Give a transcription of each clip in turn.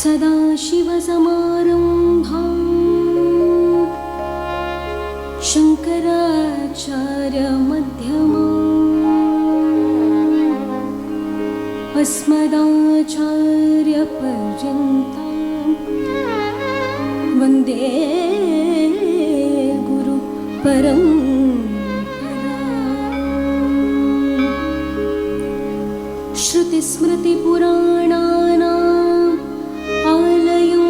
सदाशिवसमारम्भां शङ्कराचार्यमध्यमाम् अस्मदाचार्यपर्यन्तां वन्दे गुरुपरम्पराम्। श्रुतिस्मृतिपुराणानाम् आलयं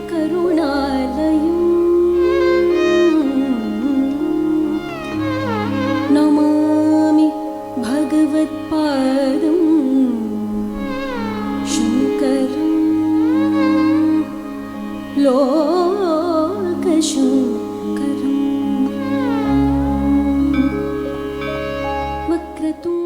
करुणालयं नमामि भगवत्पादं शङ्करं लोकशङ्करं। वक्रतुण्ड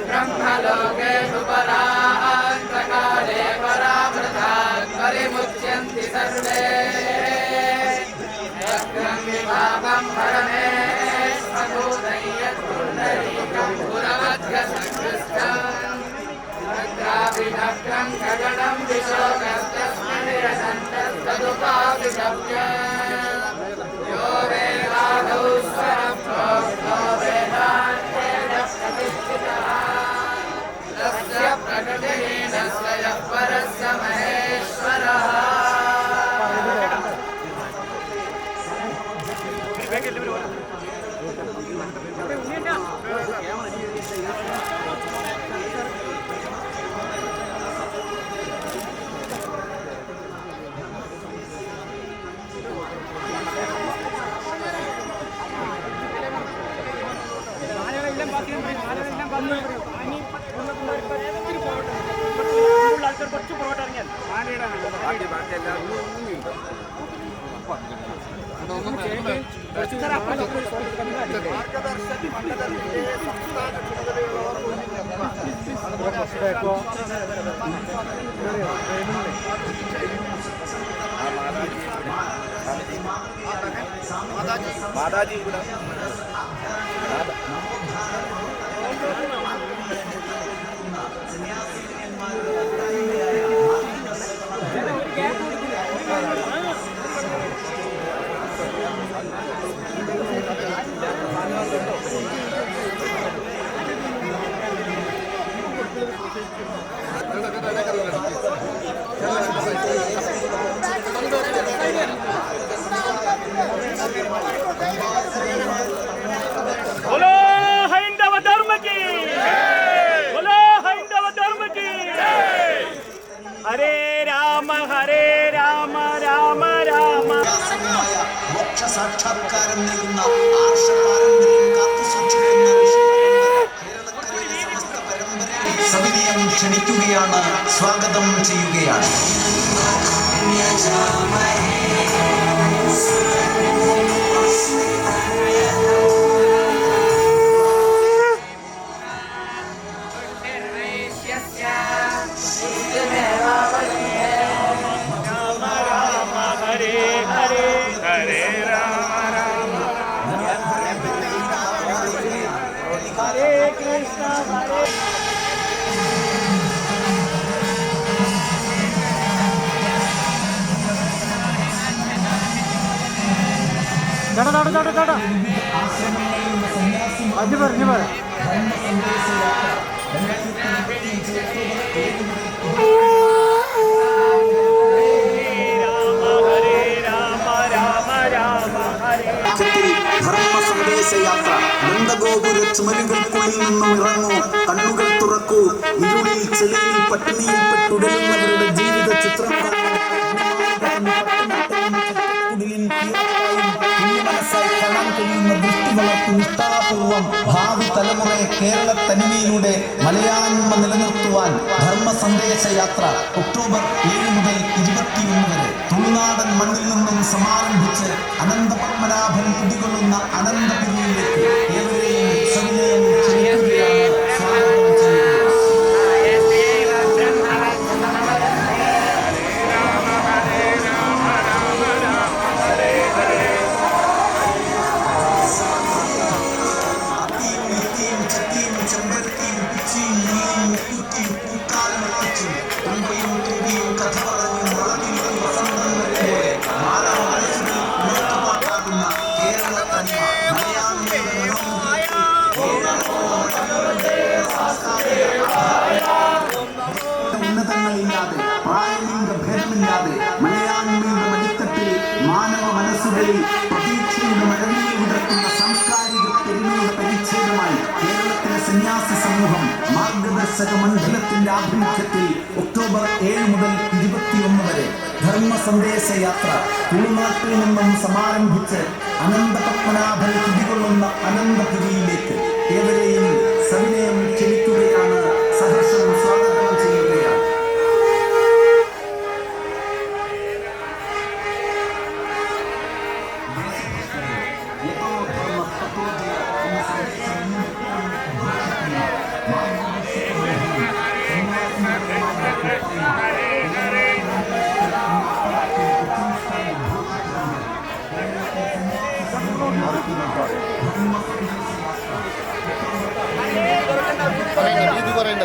ब्रह्मलोकेषु परान्तकाले परामृतात् परिमुच्यन्ति सर्वे विभागं परमेश्वरूपं यत्पुण्डरीकं पुरमध्यसंकृष्टम् तत्राभिनग्नं गगनं विशोकस्तस्मनिरसन्तस्तदुपाविशव्यम् यो वेदादौ स्वरं प्रोक्तो वेदान्तेन प्रतिष्ठितः तस्य प्रकृतिहीन स्वयं परस्य महेश्वरः മാതാജി ഇവിടെ बोलो हैंदव धर्म की बोलो हैंदव धर्म की हरे राम राम राम മോക്ഷ സാക്ഷാത്കാരം നൽകുന്ന ആർഷ പാരമ്പര്യം കാത്തുസൂക്ഷിക്കുന്ന കേരളക്കരയിലെ സമസ്ത പരമ്പരയെ സവിനയം ക്ഷണിക്കുകയാണ്, സ്വാഗതം ചെയ്യുകയാണ്. ധർമ്മസന്ദേശയാത്ര നന്ദഗോപുര ചുമരുകൾക്കുള്ളിൽ നിന്നും ഇറങ്ങൂ, കണ്ണുകൾ തുറക്കൂ, ഇരുളിൽ ചെളിയിൽ പട്ടിണിയിൽപ്പെട്ടുടലുന്നവരുടെ ജീവിത ചിത്രം മനസ്സായി കാണാൻ കഴിയുന്ന ദൃഷ്ടി വളർത്തി നിഷ്ഠാപൂർവം ഭാവി തലമുറയെ കേരള തനിമയിലൂടെ മലയാണ്മ നിലനിർത്തുവാൻ ധർമ്മ സന്ദേശയാത്ര ഒക്ടോബർ 7 മുതൽ 21 വരെ തുളുനാടൻ മണ്ണിൽ നിന്നും സമാരംഭിച്ച് അനന്തപത്മനാഭൻ കുടികൊള്ളുന്ന അനന്തപുരിയിലേക്ക് ഏവരെയും സവിനയം ക്ഷണിക്കുകയാണ്, സ്വാഗതം ചെയ്യുക. ഉന്നതങ്ങളില്ലാതെ പ്രായലിംഗ ഭേദമില്ലാതെ മലയാളിയുടെ മടിത്തട്ടിൽ മാനവ മനസ്സുകളിൽ പ്രതീക്ഷയുടെ മഴവിൽ വിടർത്തുന്ന സാംസ്കാരിക പെരുമയുടെ പരിച്ഛേദമായി കേരളത്തിലെ സന്യാസി സമൂഹം മാർഗദർശക മണ്ഡലത്തിന്റെ ആഭിമുഖ്യത്തിൽ ഒക്ടോബർ 7 മുതൽ 21 വരെ ധർമ്മ സന്ദേശ യാത്ര തുളുനാട്ടിൽ നിന്നും സമാരംഭിച്ച് അനന്തപത്മനാഭൻ കുടികൊള്ളുന്ന അനന്തപുരിയിലേക്ക് ഏവരെയും സവിനയം ക്ഷണിക്കുകയാണ്, സഹർഷം സ്വാഗതം ചെയ്യുകയാണ്. രീതി പറയണ്ട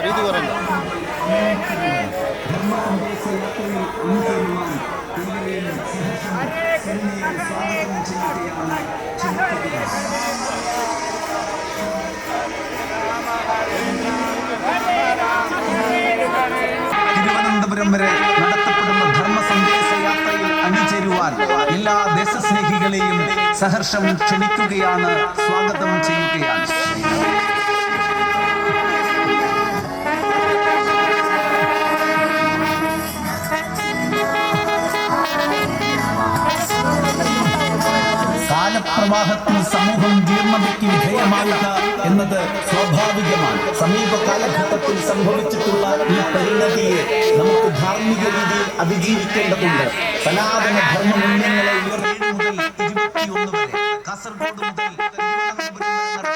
തിരുവനന്തപുരം വരെ നടത്തപ്പെടുന്ന ധർമ്മ സന്ദേശ യാത്രയിൽ അണിചേരുവാൻ എല്ലാ ദേശസ്നേഹികളെയും സഹർഷം ക്ഷണിക്കുകയാണ്, സ്വാഗതം ചെയ്യുകയാണ്. കാലപ്രവാഹത്തിൽ സമൂഹം ജീർണതയ്ക്ക് വിധേയമാവുക എന്നത് സ്വാഭാവികമാണ്. സമീപ കാലഘട്ടത്തിൽ സംഭവിച്ചിട്ടുള്ള ഈ പരിണതിയെ നമുക്ക് ധാർമ്മിക രീതിയിൽ അതിജീവിക്കേണ്ടതുണ്ട്. സനാതന ധർമ്മ മൂല്യങ്ങളെ മുതൽ 21 വരെ കാസർഗോഡ് മുതൽ തിരുവനന്തപുരം വരെ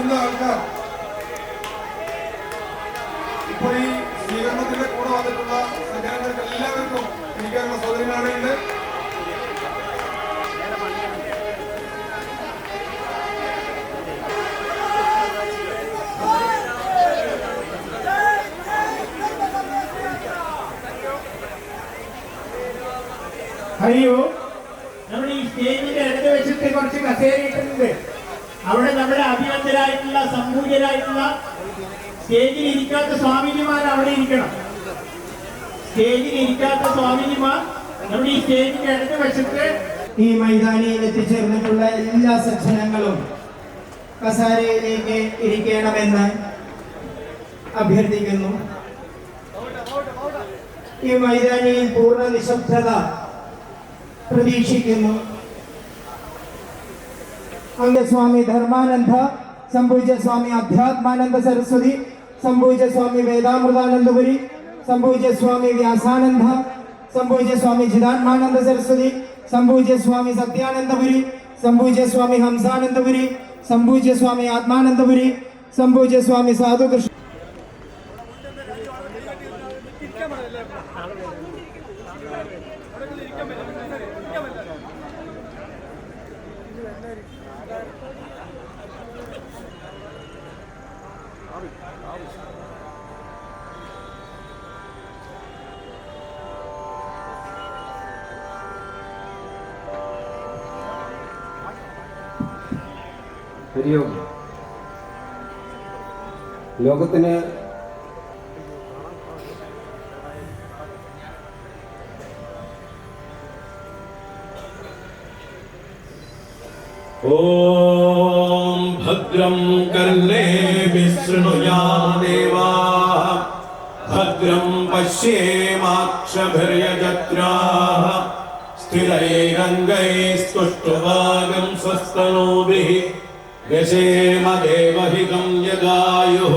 വരുന്ന ആൾക്കാർ ഇപ്പോൾ ഈ സ്വീകരണത്തിന്റെ കൂടെ വന്നിട്ടുള്ള സജ്ജനങ്ങൾക്ക് എല്ലാവർക്കും ഇരിക്കാനുള്ള സൗകര്യമാണ് ഉണ്ട്. ഹരിയോ, നമ്മുടെ ഈ സ്റ്റേജിന്റെ ഇടത് വശത്ത് കുറച്ച് കസേര ഇട്ടിട്ടുണ്ട്. അവിടെ നമ്മുടെ അഭിനന്ദരായിട്ടുള്ള സംപൂജ്യരായിട്ടുള്ള സ്റ്റേജിൽ ഇരിക്കാത്ത സ്വാമിജിമാർ അവിടെ ഇരിക്കണം. സ്റ്റേജിൽ ഇരിക്കാത്ത സ്വാമിജിമാർ നമ്മുടെ ഈ സ്റ്റേജിന്റെ ഇടത് വശത്ത്. ഈ മൈതാനിയിൽ എത്തിച്ചേർന്നിട്ടുള്ള എല്ലാ സജ്ജനങ്ങളും കസേരയിലേക്ക് ഇരിക്കണമെന്ന് അഭ്യർത്ഥിക്കുന്നു. ഈ മൈതാനിയിൽ പൂർണ്ണ നിശബ്ദത പ്രതീക്ഷിക്കുന്നു. സ്വാമി ധർമാനന്ദ, സംപൂജ്യ സ്വാമി അധ്യാത്മാനന്ദ സരസ്വതി, സംപൂജ്യ സ്വാമി വേദാമൃതാനന്ദപുരി, സംപൂജ്യ സ്വാമി വ്യാസാനന്ദ, സംപൂജ്യ സ്വാമി ചിദാത്മാനന്ദ സരസ്വതി, സംപൂജ്യ സ്വാമി സത്യാനന്ദപുരി, സംപൂജ്യ സ്വാമി ഹംസാനന്ദപുരി, സംപൂജ്യ സ്വാമി ആത്മാനന്ദപുരി, സംപൂജ്യ സ്വാമി സാധുകൃഷ്ണ. ഹരിയോ, ലോകത്തിന് ഓം ഭദ്രം കർണേഭിഃ ശൃണുയാദേവാഃ ഭദ്രം പശ്യേമാക്ഷഭിര്യജത്രാഃ സ്ഥിരൈരംഗൈസ്തുഷ്ടുവാഗം സ്വസ്തനൂഭിः यशेम देवहितं यदायुः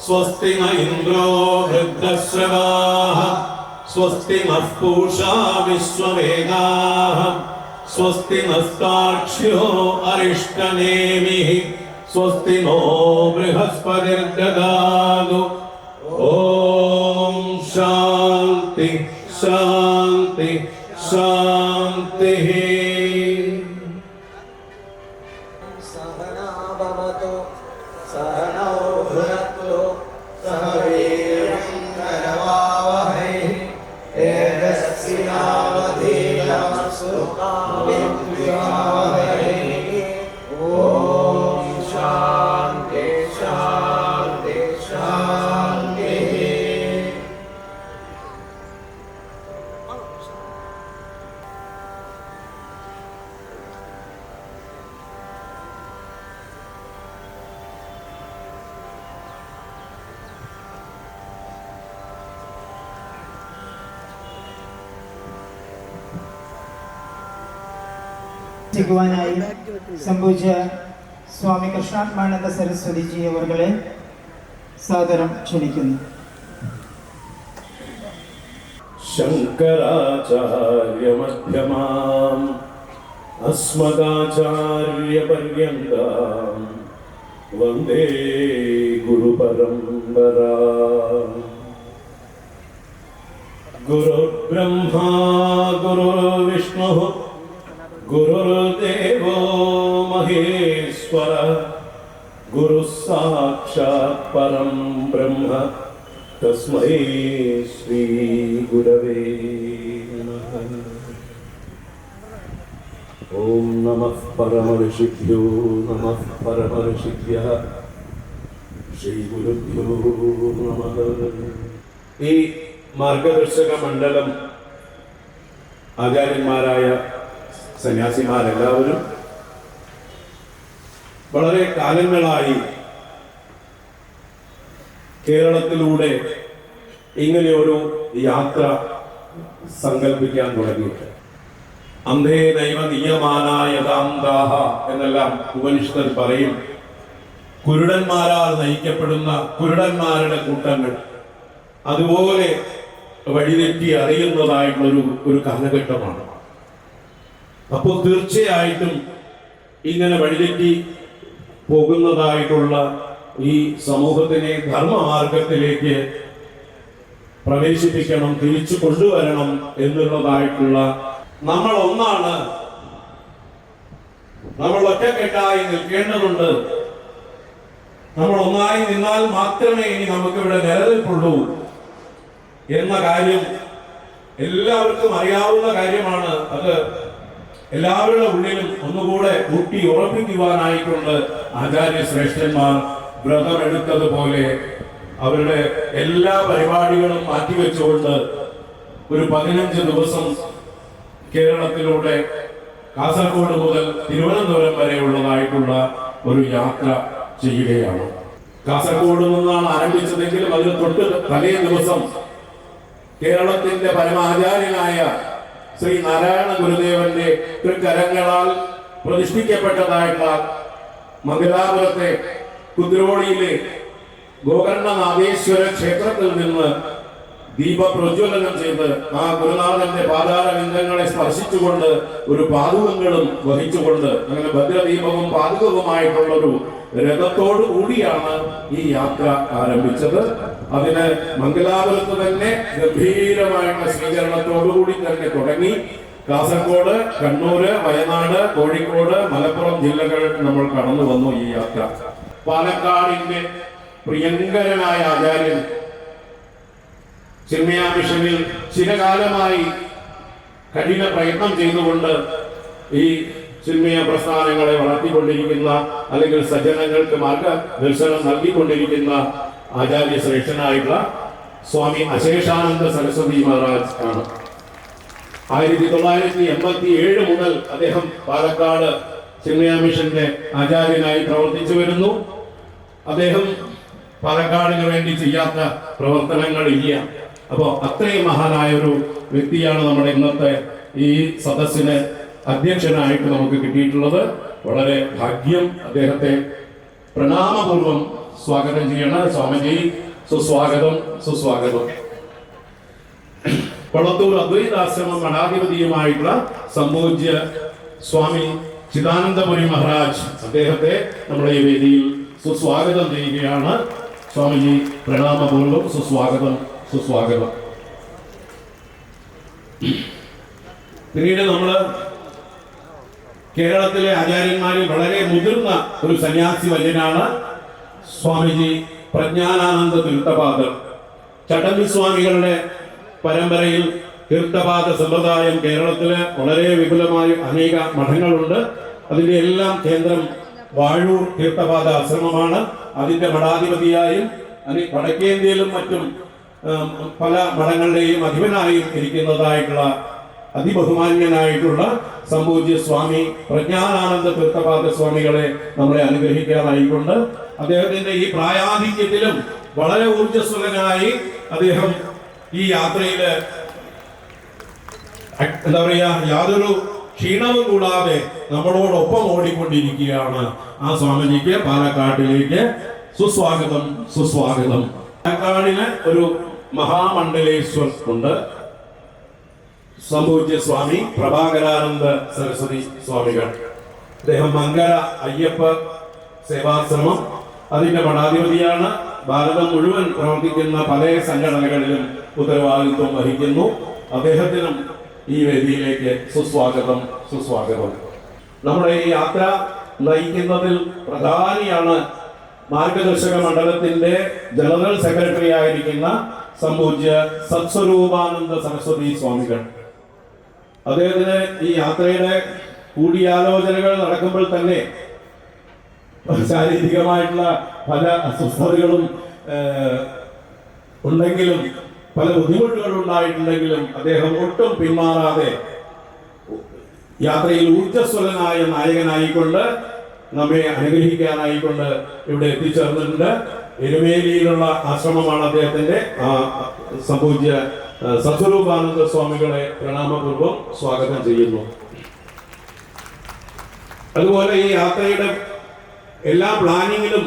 स्वस्ति न इन्द्रो वृद्धश्रवाः स्वस्ति नः पूषा विश्ववेदाः स्वस्ति नस्ताक्ष्यो अरिष्टनेमिः स्वस्ति नो बृहस्पतिर्ददातु ॐ शान्ति शान्ति शान्तिः सहनौ भुनक्तु सह वीर्यं करवावहै तेजस्विनावधीतमस्तु विद्विषावहै ॐ शान्ति शान्ति शान्तिः ായി സംപൂജ്യ സ്വാമി കൃഷ്ണാത്മാനന്ദ സരസ്വതിജി അവരുടെ സാദരം ക്ഷണിക്കുന്നു. ശങ്കരാചാര്യമധ്യമാം അസ്മദാചാര്യപര്യന്താം വന്ദേ ഗുരുപരമ്പരാ. ഗുരുർബ്രഹ്മാ ഗുരുർവിഷ്ണുഃ ഗുരുർദേവോ മഹേശ്വരഃ ഗുരുഃ സാക്ഷാത് പരം ബ്രഹ്മ തസ്മൈ ശ്രീ ഗുരവേ നമഃ. ഓം നമഃ പരമഋഷിഭ്യോ നമഃ പരമഋഷിഭ്യഃ ശ്രീ ഗുരുഭ്യോ നമഃ. ഈ മാർഗദർശക മണ്ഡലം ആചാര്യന്മാരായ സന്യാസിമാരെല്ലാവരും വളരെ കാലങ്ങളായി കേരളത്തിലൂടെ ഇങ്ങനെയൊരു യാത്ര സങ്കല്പിക്കാൻ തുടങ്ങിയിട്ട് അന്ധേ ദൈവ നിയമാനായ യഥാന്താഹ എന്നെല്ലാം ഉപനിഷത്തിൽ പറയും. കുരുടന്മാരാൽ നയിക്കപ്പെടുന്ന കുരുടന്മാരുടെ കൂട്ടങ്ങൾ അതുപോലെ വഴിതെറ്റി അറിയുന്നതായിട്ടുള്ളൊരു കാലഘട്ടമാണ്. അപ്പോൾ തീർച്ചയായിട്ടും ഇങ്ങനെ വഴിതെറ്റി പോകുന്നതായിട്ടുള്ള ഈ സമൂഹത്തിനെ ധർമ്മമാർഗത്തിലേക്ക് പ്രവേശിപ്പിക്കണം, തിരിച്ചു കൊണ്ടുവരണം എന്നുള്ളതായിട്ടുള്ള നമ്മൾ ഒന്നാണ്, നമ്മൾ ഒറ്റക്കെട്ടായി നിൽക്കേണ്ടതുണ്ട്. നമ്മൾ ഒന്നായി നിന്നാൽ മാത്രമേ ഇനി നമുക്കിവിടെ നിലനിൽപ്പുള്ളൂ എന്ന കാര്യം എല്ലാവർക്കും അറിയാവുന്ന കാര്യമാണ്. അത് എല്ലാവരുടെ ഉള്ളിലും ഒന്നുകൂടെ ഊട്ടി ഉറപ്പിക്കുവാനായിക്കൊണ്ട് ആചാര്യ ശ്രേഷ്ഠന്മാർ വ്രതമെടുത്തതുപോലെ അവരുടെ എല്ലാ പരിപാടികളും മാറ്റിവെച്ചുകൊണ്ട് ഒരു 15 ദിവസം കേരളത്തിലൂടെ കാസർഗോഡ് മുതൽ തിരുവനന്തപുരം വരെയുള്ളതായിട്ടുള്ള ഒരു യാത്ര ചെയ്യുകയാണ്. കാസർഗോഡ് നിന്നാണ് ആരംഭിച്ചതെങ്കിലും അതിന് തൊട്ട് തലേ ദിവസം കേരളത്തിന്റെ പരമാചാര്യനായ ശ്രീ നാരായണ ഗുരുദേവന്റെ തൃക്കരങ്ങളാൽ പ്രതിഷ്ഠിക്കപ്പെട്ടതായിട്ടുള്ള മംഗലാപുരത്തെ കുദ്രോളിയിലെ ഗോകർണനാഥേശ്വര ക്ഷേത്രത്തിൽ നിന്ന് ദീപപ്രജ്വലനം ചെയ്ത് ആ ഗുരുനാഥന്റെ പാതാരവിന്ദങ്ങളെ സ്പർശിച്ചുകൊണ്ട് ഒരു പാദുകങ്ങളും വഹിച്ചുകൊണ്ട് അങ്ങനെ ഭദ്രദീപവും പാദുകവുമായിട്ടുള്ളൊരു രഥത്തോടു കൂടിയാണ് ഈ യാത്ര ആരംഭിച്ചത്. അതിന് മംഗലാപുരത്ത് തന്നെ ഗംഭീരമായിട്ടുള്ള സ്വീകരണത്തോടുകൂടി തന്നെ തുടങ്ങി. കാസർഗോഡ്, കണ്ണൂര്, വയനാട്, കോഴിക്കോട്, മലപ്പുറം ജില്ലകൾ നമ്മൾ കടന്നു വന്നു ഈ യാത്ര. പാലക്കാടിന്റെ പ്രിയങ്കരനായ ആചാര്യൻ ചിന്മയ മിഷനിൽ ചിരകാലമായി കഠിന പ്രയത്നം ചെയ്തുകൊണ്ട് ഈ ചിന്മയ പ്രസ്ഥാനങ്ങളെ വളർത്തിക്കൊണ്ടിരിക്കുന്ന അല്ലെങ്കിൽ സജ്ജനങ്ങൾക്ക് മാർഗദർശനം നൽകിക്കൊണ്ടിരിക്കുന്ന ആചാര്യ ശ്രേഷ്ഠനായിട്ടുള്ള സ്വാമി അശേഷാനന്ദ സരസ്വതി മഹാരാജ് ആണ്. 1987 മുതൽ അദ്ദേഹം പാലക്കാട് ചിന്മയ മിഷന്റെ ആചാര്യനായി പ്രവർത്തിച്ചു വരുന്നു. അദ്ദേഹം പാലക്കാടിന് വേണ്ടി ചെയ്യാത്ത പ്രവർത്തനങ്ങളില്ല. അപ്പോൾ അത്രയും മഹാനായ ഒരു വ്യക്തിയാണ് നമ്മുടെ ഇന്നത്തെ ഈ സദസ്സിന് അധ്യക്ഷനായിട്ട് നമുക്ക് കിട്ടിയിട്ടുള്ളത്. വളരെ ഭാഗ്യം. അദ്ദേഹത്തെ പ്രണാമപൂർവം സ്വാഗതം ചെയ്യണം. സ്വാമിജി, സുസ്വാഗതം, സുസ്വാഗതം. കൊളത്തൂർ അദ്വൈതാശ്രമം മഠാധിപതിയുമായിട്ടുള്ള സംപൂജ്യ സ്വാമി ചിദാനന്ദപുരി മഹാരാജ്, അദ്ദേഹത്തെ നമ്മുടെ ഈ വേദിയിൽ സുസ്വാഗതം ചെയ്യുകയാണ്. സ്വാമിജി, പ്രണാമപൂർവം സുസ്വാഗതം, സുസ്വാഗതം. പിന്നീട് നമ്മള് കേരളത്തിലെ ആചാര്യന്മാരിൽ വളരെ മുതിർന്ന ഒരു സന്യാസി വര്യനാണ് സ്വാമിജി പ്രജ്ഞാനാനന്ദ തീർത്ഥപാദർ. ചട്ടമ്പി സ്വാമികളുടെ പരമ്പരയിൽ തീർത്ഥപാദ സമ്പ്രദായം കേരളത്തില് വളരെ വിപുലമായ അനേക മഠങ്ങളുണ്ട്. അതിന്റെ എല്ലാം കേന്ദ്രം വാഴൂർ തീർത്ഥപാദ ആശ്രമമാണ്. അതിന്റെ മഠാധിപതിയായും വടക്കേന്ത്യയിലും മറ്റും പല മഠങ്ങളുടെയും അധിപനായും ഇരിക്കുന്നതായിട്ടുള്ള അതിബഹുമാന്യനായിട്ടുള്ള സംപൂജ്യ സ്വാമി പ്രജ്ഞാനാനന്ദ തീർത്ഥപാദ സ്വാമികളെ നമ്മളെ അനുഗ്രഹിക്കാനായിക്കൊണ്ട് അദ്ദേഹത്തിന്റെ ഈ പ്രായാധിക്യത്തിലും വളരെ ഊർജ്ജസ്വലനായി അദ്ദേഹം ഈ യാത്രയില് എന്താ പറയാ യാതൊരു ക്ഷീണവും കൂടാതെ നമ്മളോടൊപ്പം ഓടിക്കൊണ്ടിരിക്കുകയാണ്. ആ സ്വാമിജിക്ക് പാലക്കാട്ടിലേക്ക് സുസ്വാഗതം, സുസ്വാഗതം. പാലക്കാടിന് ഒരു മഹാമണ്ഡലേശ്വർ ഉണ്ട്. സംപൂജ്യ സ്വാമി പ്രഭാകരാനന്ദ സരസ്വതി സ്വാമികൾ. അദ്ദേഹം മങ്കര അയ്യപ്പ സേവാശ്രമം അതിന്റെ മഠാധിപതിയാണ്. ഭാരതം മുഴുവൻ പ്രവർത്തിക്കുന്ന പല സംഘടനകളിലും ഉത്തരവാദിത്വം വഹിക്കുന്നു. അദ്ദേഹത്തിനും ഈ വേദിയിലേക്ക് സുസ്വാഗതം, സുസ്വാഗതം. നമ്മുടെ ഈ യാത്ര നയിക്കുന്നതിൽ പ്രധാനിയാണ് മാർഗദർശക മണ്ഡലത്തിന്റെ ജനറൽ സെക്രട്ടറി ആയിരിക്കുന്ന സംപൂജ്യ സത്സ്വരൂപാനന്ദ സരസ്വതി സ്വാമികൾ. അദ്ദേഹത്തിന് ഈ യാത്രയുടെ കൂടിയാലോചനകൾ നടക്കുമ്പോൾ തന്നെ ശാരീരികമായിട്ടുള്ള പല അസ്വസ്ഥതകളും ഉണ്ടെങ്കിലും പല ബുദ്ധിമുട്ടുകൾ ഉണ്ടായിട്ടുണ്ടെങ്കിലും അദ്ദേഹം ഒട്ടും പിന്മാറാതെ യാത്രയിൽ ഊർജ്ജസ്വലനായ നായകനായിക്കൊണ്ട് നമ്മെ അനുഗ്രഹിക്കാനായിക്കൊണ്ട് ഇവിടെ എത്തിച്ചേർന്നിട്ടുണ്ട്. എരുമേലിയിലുള്ള ആശ്രമമാണ് അദ്ദേഹത്തിന്റെ. സംപൂജ്യ സത്സ്വരൂപാനന്ദ സ്വാമികളെ പ്രണാമപൂർവ്വം സ്വാഗതം ചെയ്യുന്നു. അതുപോലെ ഈ യാത്രയുടെ എല്ലാ പ്ലാനിങ്ങിലും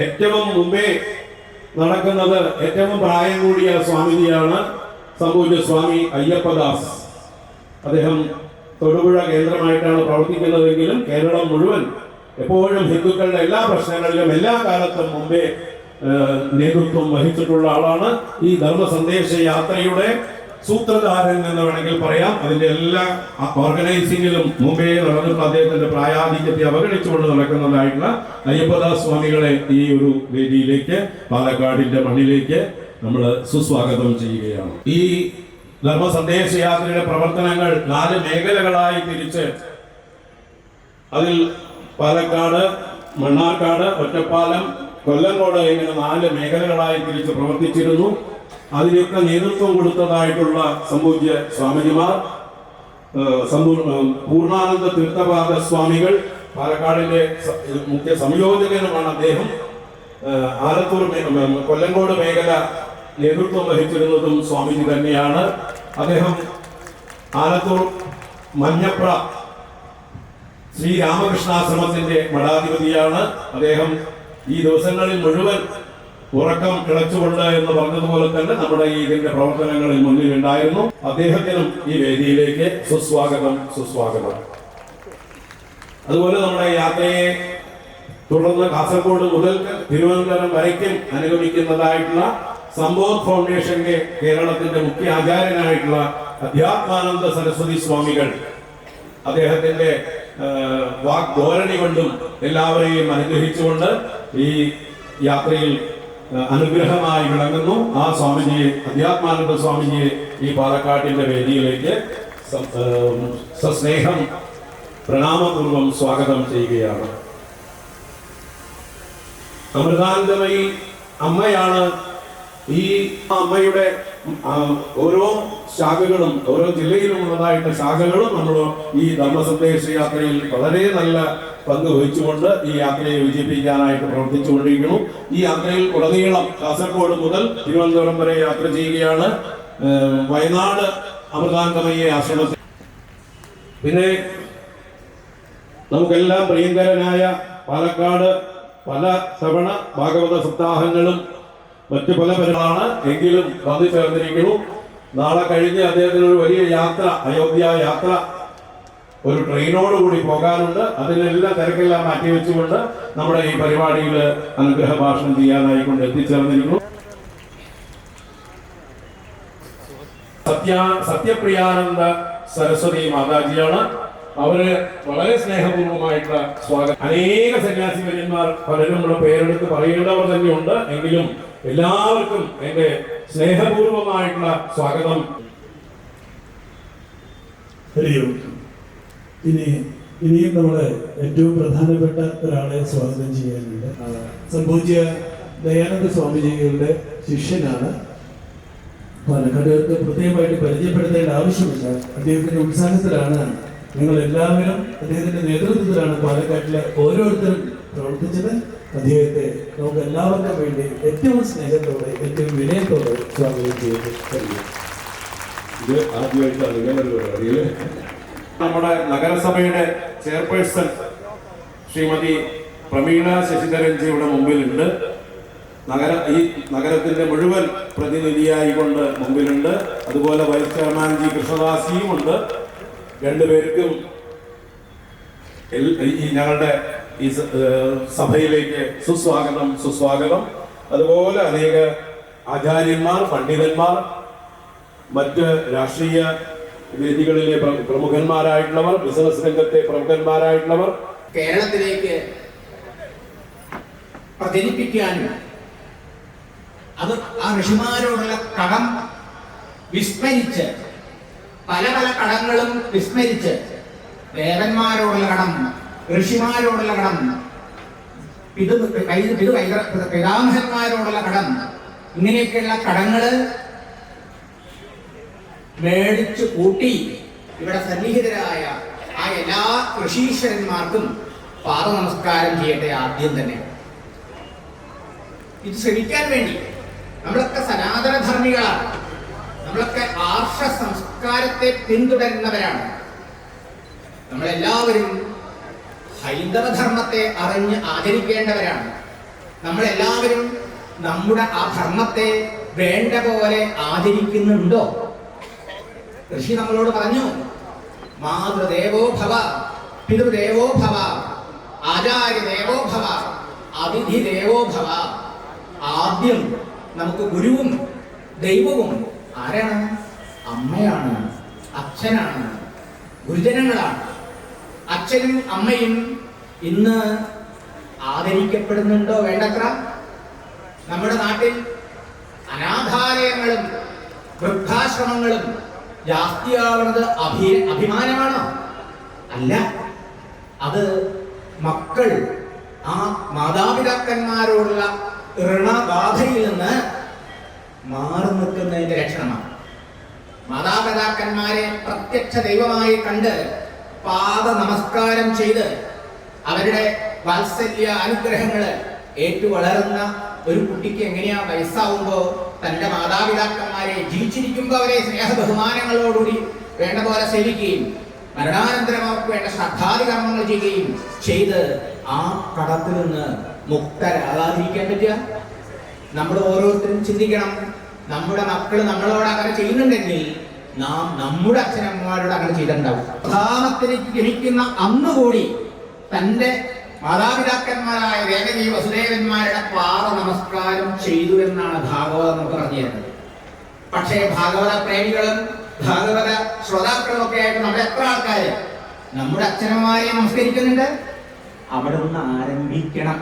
ഏറ്റവും മുമ്പേ നടക്കുന്നത് ഏറ്റവും പ്രായം കൂടിയ സ്വാമിജിയാണ് സംപൂജ്യ സ്വാമി അയ്യപ്പദാസ്. അദ്ദേഹം തൊടുപുഴ കേന്ദ്രമായിട്ടാണ് പ്രവർത്തിക്കുന്നതെങ്കിലും കേരളം മുഴുവൻ എപ്പോഴും ഹിന്ദുക്കളുടെ എല്ലാ പ്രശ്നങ്ങളിലും എല്ലാ കാലത്തും മുമ്പേ നേതൃത്വം വഹിച്ചിട്ടുള്ള ആളാണ്. ഈ ധർമ്മ സന്ദേശ യാത്രയുടെ സൂത്രധാരൻ എന്ന് വേണമെങ്കിൽ പറയാം. അതിന്റെ എല്ലാ ഓർഗനൈസിംഗിലും മുമ്പേ നടന്നിട്ടുള്ള അദ്ദേഹത്തിന്റെ പ്രായാധിക്യത്തെ അവഗണിച്ചുകൊണ്ട് നടക്കുന്നതായിട്ടുള്ള അയ്യപ്പദാസ് സ്വാമികളെ ഈ ഒരു വേദിയിലേക്ക്, പാലക്കാടിന്റെ മണ്ണിലേക്ക് നമ്മൾ സുസ്വാഗതം ചെയ്യുകയാണ്. ഈ ധർമ്മ സന്ദേശ യാത്രയുടെ പ്രവർത്തനങ്ങൾ 4 മേഖലകളായി തിരിച്ച്, അതിൽ പാലക്കാട്, മണ്ണാർക്കാട്, ഒറ്റപ്പാലം, കൊല്ലങ്കോട് ഇങ്ങനെ 4 മേഖലകളായി തിരിച്ച് പ്രവർത്തിച്ചിരുന്നു. അതിനൊക്കെ നേതൃത്വം കൊടുത്തതായിട്ടുള്ള സംപൂജ്യ സ്വാമിജിമാർ, പൂർണ്ണാനന്ദ തീർത്ഥപാദ സ്വാമികൾ, പാലക്കാടിന്റെ മുഖ്യ സംയോജകനുമാണ് അദ്ദേഹം. ആലത്തൂർ കൊല്ലങ്കോട് മേഖല നേതൃത്വം വഹിച്ചിരുന്നതും സ്വാമിജി തന്നെയാണ്. അദ്ദേഹം ആലത്തൂർ മഞ്ഞപ്ര ശ്രീ രാമകൃഷ്ണാശ്രമത്തിന്റെ മഠാധിപതിയാണ്. അദ്ദേഹം ഈ ദിവസങ്ങളിൽ മുഴുവൻ ഉറക്കം കിളച്ചുകൊണ്ട് എന്ന് പറഞ്ഞതുപോലെ തന്നെ നമ്മുടെ ഇതിന്റെ പ്രവർത്തനങ്ങളിൽ മുന്നിലുണ്ടായിരുന്നു. അദ്ദേഹത്തിനും ഈ വേദിയിലേക്ക് സുസ്വാഗതം. അതുപോലെ നമ്മുടെ യാത്രയെ തുടർന്ന് കാസർഗോഡ് മുതൽ തിരുവനന്തപുരം വരയ്ക്കും അനുഗമിക്കുന്നതായിട്ടുള്ള സമ്പോധ് ഫൗണ്ടേഷന്റെ കേരളത്തിന്റെ മുഖ്യ ആചാര്യനായിട്ടുള്ള അധ്യാത്മാനന്ദ സരസ്വതി സ്വാമികൾ അദ്ദേഹത്തിന്റെ വാഗ്ധോരണി കൊണ്ടും എല്ലാവരെയും അനുഗ്രഹിച്ചുകൊണ്ട് ഈ യാത്രയിൽ അനുഗ്രഹമായി വിളങ്ങുന്നു. ആ സ്വാമിജിയെ, അധ്യാത്മാനന്ദ സ്വാമിജിയെ ഈ പാലക്കാട്ടിന്റെ വേദിയിലേക്ക് സസ്നേഹം പ്രണാമപൂർവം സ്വാഗതം ചെയ്യുകയാണ്. അമൃതാനന്ദമയി അമ്മയാണ്. ഈ അമ്മയുടെ ഓരോ ശാഖകളും, ഓരോ ജില്ലയിലുമുള്ളതായിട്ട് ശാഖകളും നമ്മൾ ഈ ധർമ്മസന്ദേശ യാത്രയിൽ വളരെ നല്ല പങ്ക് വഹിച്ചുകൊണ്ട് ഈ യാത്രയെ വിജയിപ്പിക്കാനായിട്ട് പ്രവർത്തിച്ചുകൊണ്ടിരിക്കുന്നു. ഈ യാത്രയിൽ ഉടനീളം കാസർഗോഡ് മുതൽ തിരുവനന്തപുരം വരെ യാത്ര ചെയ്യുകയാണ്. വയനാട് അമൃതാനന്ദമയി ആശ്രമത്തിൽ, പിന്നെ നമുക്കെല്ലാം പ്രിയങ്കരനായ പാലക്കാട് പല തവണ ഭാഗവത സപ്താഹങ്ങളും മറ്റു പല പരിപാടികളാണ് എങ്കിലും വന്നു ചേർന്നിരിക്കുന്നു. നാളെ കഴിഞ്ഞ് അദ്ദേഹത്തിന് ഒരു വലിയ യാത്ര, അയോധ്യ യാത്ര ഒരു ട്രെയിനോടുകൂടി പോകാനുണ്ട്. അതിനെല്ലാം തിരക്കെല്ലാം മാറ്റിവെച്ചുകൊണ്ട് നമ്മുടെ ഈ പരിപാടിയിൽ അനുഗ്രഹ ഭാഷണം ചെയ്യാനായിക്കൊണ്ട് എത്തിച്ചേർന്നിരിക്കുന്നു. സത്യപ്രിയാനന്ദ സരസ്വതി മാതാജിയാണ്. അവര് വളരെ സ്നേഹപൂർവ്വമായിട്ടുള്ള സ്വാഗതം. അനേക സന്യാസിവര്യന്മാർ പലരും നമ്മുടെ പേരെടുത്ത് പറയേണ്ടവർ തന്നെയുണ്ട്. എങ്കിലും എല്ലാവർക്കും എന്റെ സ്നേഹപൂർവ്വമായിട്ടുള്ള സ്വാഗതം. ഇനിയും നമ്മള് ഏറ്റവും പ്രധാനപ്പെട്ട ഒരാളെ സ്വാഗതം ചെയ്യാനുണ്ട്. സംപൂജ്യ ദയാനന്ദ സ്വാമിജികളുടെ ശിഷ്യനാണ്. പാലക്കാടുകാർക്ക് പ്രത്യേകമായിട്ട് പരിചയപ്പെടുത്തേണ്ട ആവശ്യമില്ല. അദ്ദേഹത്തിന്റെ ഉത്സാഹത്തിലാണ് ഞങ്ങൾ എല്ലാവരും, അദ്ദേഹത്തിന്റെ നേതൃത്വത്തിലാണ് പാലക്കാട്ടിലെ ഓരോരുത്തരും പ്രവർത്തിച്ചത്. അദ്ദേഹത്തെ നമുക്ക് എല്ലാവർക്കും വേണ്ടി ഏറ്റവും സ്നേഹത്തോടെ, ഏറ്റവും വിനയത്തോടെ സ്വാഗതം ചെയ്ത് കഴിയും. ഇത് ആദ്യമായിട്ടാണ് ഇങ്ങനൊരു പരിപാടിയില്. നമ്മുടെ നഗരസഭയുടെ ചെയർപേഴ്സൺ ശ്രീമതി പ്രമീള ശശിധരൻജിയുടെ മുമ്പിലുണ്ട്. ഈ നഗരത്തിന്റെ മുഴുവൻ പ്രതിനിധിയായിക്കൊണ്ട് മുമ്പിലുണ്ട്. അതുപോലെ വൈസ് ചെയർമാൻ ജി കൃഷ്ണദാസിയും ഉണ്ട്. രണ്ടുപേർക്കും ഈ ഞങ്ങളുടെ ഈ സഭയിലേക്ക് സുസ്വാഗതം. അതുപോലെ അനേക ആചാര്യന്മാർ, പണ്ഡിതന്മാർ, മറ്റ് രാഷ്ട്രീയ വേദികളിലെ പ്രമുഖന്മാരായിട്ടുള്ളവർ, ബിസിനസ് രംഗത്തെ പ്രമുഖന്മാരായിട്ടുള്ളവർ കേരളത്തിലേക്ക് പ്രചരിപ്പിക്കാനും അത് ആ ഋഷിമാരോടുള്ള കടം വിസ്മരിച്ച്, പല കടങ്ങളും വിസ്മരിച്ച്, ദേവന്മാരോടുള്ള കടം, ഋഷിമാരോടുള്ള കടം, പിതാമഹന്മാരോടുള്ള കടം, ഇങ്ങനെയൊക്കെയുള്ള കടങ്ങള് മേടിച്ചു കൂട്ടി ഇവിടെ സന്നിഹിതരായ ആ എല്ലാ ഋഷീശ്വരന്മാർക്കും പാദനമസ്കാരം ചെയ്യട്ടെ. ആദ്യം തന്നെ ഇത് ശ്രമിക്കാൻ വേണ്ടി നമ്മളൊക്കെ സനാതനധർമ്മികളാണ്. നമ്മളൊക്കെ ആർഷ സംസ്കാരത്തെ പിന്തുടരുന്നവരാണ്. നമ്മളെല്ലാവരും ഹൈന്ദവധർമ്മത്തെ അറിഞ്ഞ് ആചരിക്കേണ്ടവരാണ്. നമ്മളെല്ലാവരും നമ്മുടെ ആ ധർമ്മത്തെ വേണ്ട പോലെ ആചരിക്കുന്നുണ്ടോ? ഋഷി നമ്മളോട് പറഞ്ഞു, മാതൃദേവോ ഭവ പിതൃദേവോ ഭവ ആചാര്യ ദേവോ ഭവ, അതിഥി ദേവോ ഭവ. ആദ്യം നമുക്ക് ഗുരുവും ദൈവവും ആരാണ്? അമ്മയാണ്, അച്ഛനാണ്, ഗുരുജനങ്ങളാണ്. അച്ഛനും അമ്മയും ഇന്ന് ആദരിക്കപ്പെടുന്നുണ്ടോ? വേണ്ടത്ര. നമ്മുടെ നാട്ടിൽ അനാഥാലയങ്ങളും വൃദ്ധാശ്രമങ്ങളും ജാസ്തിയാവുന്നത് അഭിമാനമാണോ? അല്ല. അത് മക്കൾ ആ മാതാപിതാക്കന്മാരോടുള്ള ഋണബാധയിൽ നിന്ന് മാറി നിൽക്കുന്നതിന്റെ ലക്ഷണമാണ്. മാതാപിതാക്കന്മാരെ പ്രത്യക്ഷ ദൈവമായി കണ്ട് പാദ നമസ്കാരം ചെയ്ത് അവരുടെ വാത്സല്യ അനുഗ്രഹങ്ങള് ഏറ്റുവളരുന്ന ഒരു കുട്ടിക്ക് എങ്ങനെയാ വയസ്സാവുമ്പോ തന്റെ മാതാപിതാക്കന്മാരെ ജീവിച്ചിരിക്കുമ്പോൾ അവരെ സ്നേഹ ബഹുമാനങ്ങളോടുകൂടി വേണ്ട പോലെ സേവിക്കുകയും മരണാനന്തരം അവർക്ക് വേണ്ട ശ്രദ്ധാദി കർമ്മങ്ങൾ ചെയ്യുകയും ചെയ്ത് ആ കടത്തിൽ നിന്ന് മുക്തരാകാതിരിക്കാൻ പറ്റുക? നമ്മൾ ഓരോരുത്തരും ചിന്തിക്കണം. നമ്മുടെ മക്കൾ നമ്മളോട് അങ്ങനെ ചെയ്യുന്നുണ്ടെങ്കിൽ നാം നമ്മുടെ അച്ഛനമ്മമാരോട് അങ്ങനെ ചെയ്തിട്ടുണ്ടാവും. പ്രധാനത്തിലേക്ക് ജനിക്കുന്ന അന്നുകൂടി തന്റെ മാതാപിതാക്കന്മാരായ ദേവകീ വസുദേവന്മാരുടെ പാദ നമസ്കാരം ചെയ്തു എന്നാണ് ഭാഗവതം നമുക്ക് പറഞ്ഞു തരുന്നത്. പക്ഷേ ഭാഗവത പ്രേമികളും ഭാഗവത ശ്രോതാക്കളും ഒക്കെ ആയിട്ട് നമ്മുടെ എത്ര ആൾക്കാര് നമ്മുടെ അച്ഛനമ്മമാരെ നമസ്കരിക്കുന്നുണ്ട്? അവിടെ നിന്ന് ആരംഭിക്കണം.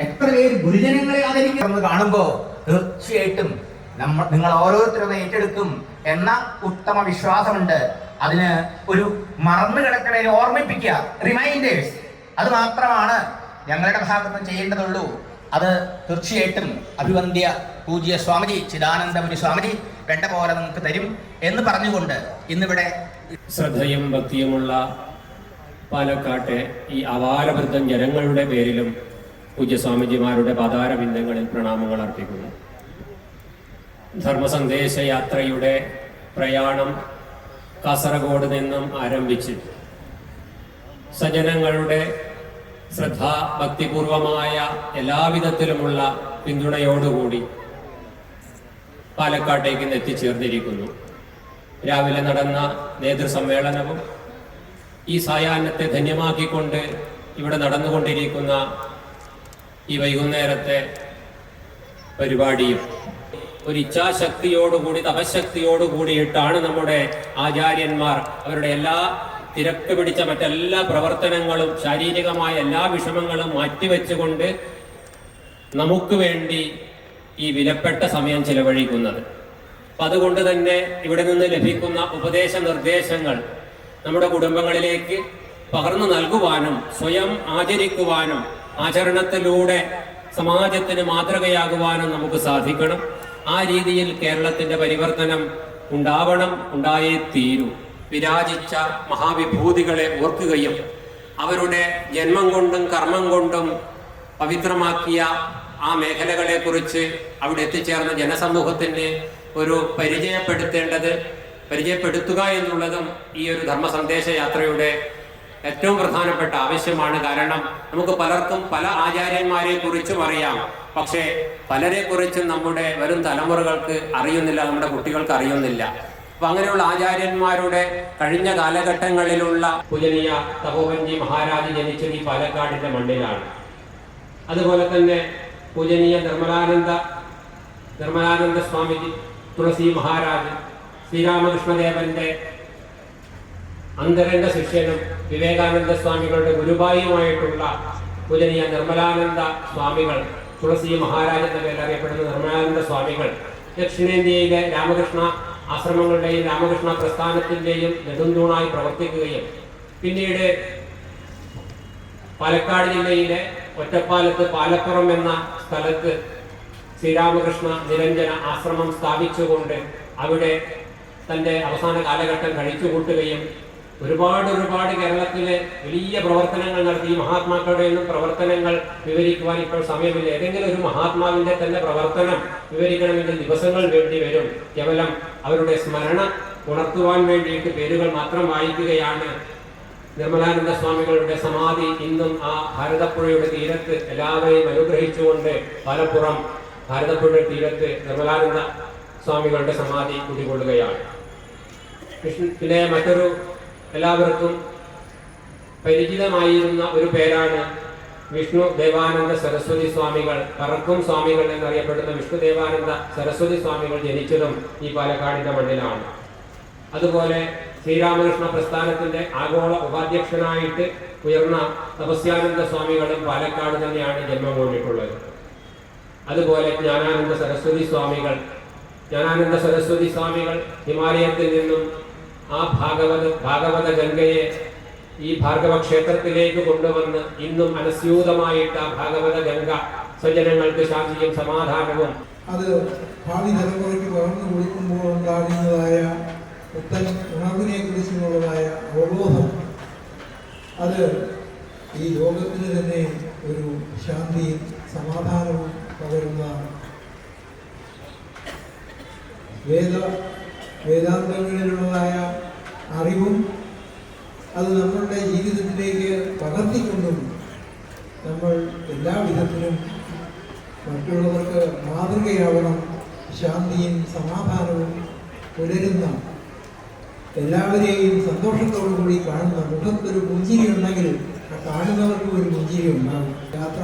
എത്ര പേര് ഗുരുജനങ്ങളെ ആദരിക്കുന്നത് കാണുമ്പോ തീർച്ചയായിട്ടും നിങ്ങൾ ഓരോരുത്തരും ഏറ്റെടുക്കും എന്ന ഉത്തമ വിശ്വാസമുണ്ട്. അതിന് ഒരു മറന്നു കിടക്കണേനെ ഓർമ്മിപ്പിക്കുക, റിമൈൻഡേഴ്സ്, അത് മാത്രമാണ് ഞങ്ങളുടെ ഭാഗത്ത് ചെയ്യേണ്ടതുള്ളൂ. അത് തീർച്ചയായിട്ടും അഭിവന്ദ്യ പൂജ്യ സ്വാമിജി ചിദാനന്ദപുരി സ്വാമിജി വേണ്ട പോലെ നമുക്ക് തരും എന്ന് പറഞ്ഞുകൊണ്ട് ഇന്നിവിടെ ശ്രദ്ധയും ഭക്തിയുമുള്ള പാലക്കാട്ടെ ഈ അപാരവൃദ്ധം ജനങ്ങളുടെ പേരിലും പൂജ്യസ്വാമിജിമാരുടെ പാതാരബിന്ദങ്ങളിൽ പ്രണാമങ്ങൾ അർപ്പിക്കുന്നു. ധർമ്മസന്ദേശ യാത്രയുടെ പ്രയാണം കാസർഗോഡ് നിന്നും ആരംഭിച്ച് സജ്ജനങ്ങളുടെ ശ്രദ്ധാ ഭക്തിപൂർവമായ എല്ലാവിധത്തിലുമുള്ള പിന്തുണയോടുകൂടി പാലക്കാട്ടേക്ക് എത്തിച്ചേർന്നിരിക്കുന്നു. രാവിലെ നടന്ന നേതൃസമ്മേളനവും ഈ സായാഹ്നത്തെ ധന്യമാക്കിക്കൊണ്ട് ഇവിടെ നടന്നുകൊണ്ടിരിക്കുന്ന ഈ വൈകുന്നേരത്തെ പരിപാടിയും ഒരു ഇച്ഛാശക്തിയോടുകൂടി തപശക്തിയോടുകൂടിയിട്ടാണ് നമ്മുടെ ആചാര്യന്മാർ അവരുടെ എല്ലാ തിരക്ക് പിടിച്ച മറ്റെല്ലാ പ്രവർത്തനങ്ങളും ശാരീരികമായ എല്ലാ വിഷമങ്ങളും മാറ്റിവെച്ചുകൊണ്ട് നമുക്ക് വേണ്ടി ഈ വിലപ്പെട്ട സമയം ചെലവഴിക്കുന്നത്. അപ്പം അതുകൊണ്ട് തന്നെ ഇവിടെ നിന്ന് ലഭിക്കുന്ന ഉപദേശ നിർദ്ദേശങ്ങൾ നമ്മുടെ കുടുംബങ്ങളിലേക്ക് പകർന്നു നൽകുവാനും സ്വയം ആചരിക്കുവാനും ആചരണത്തിലൂടെ സമാജത്തിന് മാതൃകയാകുവാനും നമുക്ക് സാധിക്കണം. ആ രീതിയിൽ കേരളത്തിൻ്റെ പരിവർത്തനം ഉണ്ടാവണം, ഉണ്ടായേ തീരൂ. വിരാജിച്ച മഹാവിഭൂതികളെ ഓർക്കുകയും അവരുടെ ജന്മം കൊണ്ടും കർമ്മം കൊണ്ടും പവിത്രമാക്കിയ ആ മേഖലകളെക്കുറിച്ച് അവിടെ എത്തിച്ചേർന്ന ജനസമൂഹത്തിന് ഒരു പരിചയപ്പെടുത്തുക എന്നുള്ളതും ഈ ഒരു ധർമ്മസന്ദേശ യാത്രയുടെ ഏറ്റവും പ്രധാനപ്പെട്ട ആവശ്യമാണ്. കാരണം നമുക്ക് പലർക്കും പല ആചാര്യന്മാരെ കുറിച്ചും അറിയാം, പക്ഷേ പലരെ കുറിച്ചും നമ്മുടെ വരും തലമുറകൾക്ക് അറിയുന്നില്ല, നമ്മുടെ കുട്ടികൾക്ക് അറിയുന്നില്ല. അപ്പൊ അങ്ങനെയുള്ള ആചാര്യന്മാരുടെ കഴിഞ്ഞ കാലഘട്ടങ്ങളിലുള്ള പൂജനീയ തപോവൻജി മഹാരാജ് ജനിച്ചത് ഈ പാലക്കാടിന്റെ മണ്ണിലാണ്. അതുപോലെ തന്നെ പൂജനീയ നിർമ്മലാനന്ദ സ്വാമിജി തുളസി മഹാരാജ് ശ്രീരാമകൃഷ്ണദേവന്റെ അന്തരംഗ ശിഷ്യനും വിവേകാനന്ദ സ്വാമികളുടെ ഗുരുവായുമായിട്ടുള്ള പൂജനീയ നിർമ്മലാനന്ദ സ്വാമികൾ, തുളസി മഹാരാജ് എന്ന പേരിൽ അറിയപ്പെടുന്ന നിർമ്മലാനന്ദ സ്വാമികൾ ദക്ഷിണേന്ത്യയിലെ രാമകൃഷ്ണ ആശ്രമങ്ങളുടെയും രാമകൃഷ്ണ പ്രസ്ഥാനത്തിൻ്റെയും നെടുന്തൂണായി പ്രവർത്തിക്കുകയും പിന്നീട് പാലക്കാട് ജില്ലയിലെ ഒറ്റപ്പാലത്ത് പാലപ്പുറം എന്ന സ്ഥലത്ത് ശ്രീരാമകൃഷ്ണ നിരഞ്ജന ആശ്രമം സ്ഥാപിച്ചുകൊണ്ട് അവിടെ തൻ്റെ അവസാന കാലഘട്ടം കഴിച്ചുകൂട്ടുകയും ഒരുപാട് കേരളത്തിലെ വലിയ പ്രവർത്തനങ്ങൾ നടത്തി. ഈ മഹാത്മാക്കളുടെ ഒന്നും പ്രവർത്തനങ്ങൾ വിവരിക്കുവാൻ ഇപ്പോൾ സമയമില്ല. ഏതെങ്കിലും ഒരു മഹാത്മാവിന്റെ തന്നെ പ്രവർത്തനം വിവരിക്കണമെങ്കിൽ ദിവസങ്ങൾ വേണ്ടി വരും. കേവലം അവരുടെ സ്മരണ ഉണർത്തുവാൻ വേണ്ടിയിട്ട് പേരുകൾ മാത്രം വായിക്കുകയാണ്. നിർമ്മലാനന്ദ സ്വാമികളുടെ സമാധി ഇന്നും ആ ഭാരതപ്പുഴയുടെ തീരത്ത് എല്ലാവരെയും അനുഗ്രഹിച്ചുകൊണ്ട് പാലപ്പുറം ഭാരതപ്പുഴയുടെ തീരത്ത് നിർമ്മലാനന്ദ സ്വാമികളുടെ സമാധി കുടികൊള്ളുകയാണ്. പിന്നെ മറ്റൊരു എല്ലാവർക്കും പരിചിതമായിരുന്ന ഒരു പേരാണ് വിഷ്ണു ദേവാനന്ദ സരസ്വതി സ്വാമികൾ. പറക്കും സ്വാമികൾ എന്നറിയപ്പെടുന്ന വിഷ്ണു ദേവാനന്ദ സരസ്വതി സ്വാമികൾ ജനിച്ചതും ഈ പാലക്കാടിന്റെ മണ്ണിലാണ്. അതുപോലെ ശ്രീരാമകൃഷ്ണ പ്രസ്ഥാനത്തിന്റെ ആഗോള ഉപാധ്യക്ഷനായിട്ട് ഉയർന്ന തപസ്യാനന്ദ സ്വാമികളും പാലക്കാട് തന്നെയാണ് ജന്മം കൊണ്ടിട്ടുള്ളത്. അതുപോലെ ജ്ഞാനാനന്ദ സരസ്വതി സ്വാമികൾ ഹിമാലയത്തിൽ നിന്നും ആ ഭാഗവത ഗംഗയെ ഈ ഭാർഗവ ക്ഷേത്രത്തിലേക്ക് കൊണ്ടുവന്ന് ഇന്നും അനസ്യൂതമായിട്ട് ആ ഭാഗവത ഗംഗ സ്വജനങ്ങൾക്ക് ശാന്തിയും സമാധാനവും അത് ഭാവി തലമുറയ്ക്ക് പകർന്നു കൊടുക്കുമ്പോൾ ഉണ്ടാകുന്നതായ പുത്തൻ ഉണർവിനെ കുറിച്ചുള്ളതായ അവബോധം അത് ഈ ലോകത്തിന് തന്നെ ഒരു ശാന്തിയും സമാധാനവും പകരുന്നതാണ്. വേദാന്തങ്ങളിലുള്ളതായ അറിവും അത് നമ്മളുടെ ജീവിതത്തിലേക്ക് പകർത്തിക്കൊണ്ടും നമ്മൾ എല്ലാവിധത്തിലും മറ്റുള്ളവർക്ക് മാതൃകയാവണം. ശാന്തിയും സമാധാനവും പുലരുന്ന എല്ലാവരെയും സന്തോഷത്തോടു കൂടി കാണുന്ന മുഖത്തൊരു പുഞ്ചിരി ഉണ്ടെങ്കിൽ ആ കാണുന്നവർക്കും ഒരു പുഞ്ചിരി ഉണ്ടാകും. യാത്ര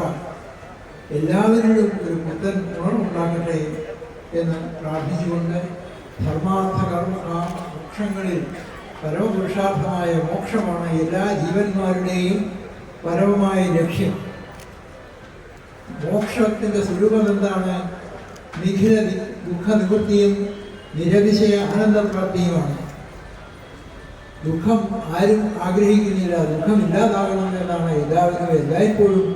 എല്ലാവരിലും ഒരു പുത്തൻ ഉണർവുണ്ടാകട്ടെ എന്ന് പ്രാർത്ഥിച്ചുകൊണ്ട് ധർമാർത്ഥ കർമ്മ മോക്ഷങ്ങളിൽ പരമപുരുഷാർത്ഥമായ മോക്ഷമാണ് എല്ലാ ജീവന്മാരുടെയും പരമമായ ലക്ഷ്യം. മോക്ഷത്തിൻ്റെ സ്വരൂപം എന്താണ്? നിഖില ദുഃഖ നിവൃത്തിയും നിരതിശയ ആനന്ദപ്രാപ്തിയുമാണ്. ദുഃഖം ആരും ആഗ്രഹിക്കുന്നില്ല, ദുഃഖം ഇല്ലാതാകണമെന്നാണ് എല്ലാവരും എല്ലായ്പ്പോഴും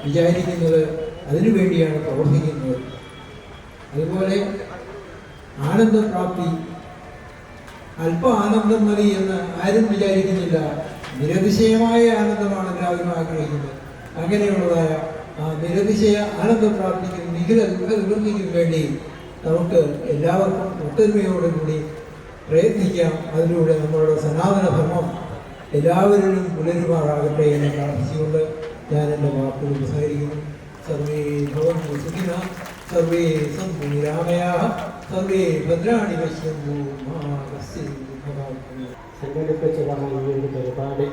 വിചാരിക്കുന്നത്. അതിനുവേണ്ടിയാണ് പ്രവർത്തിക്കുന്നത്. അതുപോലെ ആനന്ദപ്രാപ്തി, അല്പ ആനന്ദം മതി എന്ന് ആരും വിചാരിക്കുന്നില്ല. നിരതിശയമായ ആനന്ദമാണ് എല്ലാവരും ആഗ്രഹിക്കുന്നത്. അങ്ങനെയുള്ളതായ ആ നിരതിശയ ആനന്ദപ്രാപ്തിക്കും നിഖില ദുഃഖ നിവൃത്തിക്കും വേണ്ടി നമുക്ക് എല്ലാവർക്കും ഒത്തൊരുമയോടുകൂടി പ്രയത്നിക്കാം. അതിലൂടെ നമ്മളുടെ സനാതന ധർമ്മം എല്ലാവരിലും പുലരുമാറാകട്ടെ എന്ന് പ്രാർത്ഥിച്ചുകൊണ്ട് ഞാൻ എൻ്റെ വാക്കുകൾ ഉപസംഹരിക്കുന്നു. സർവേ ഭവന്തു സുഖിനഃ, സർവേ സന്തു നിരാമയാഃ, സർവേ ഭദ്രാണി പശ്യന്തു മാ കശ്ചിത് ദുഃഖഭാഗ്. സംഘടിപ്പിച്ചതാണ് ഈ ഒരു പരിപാടി.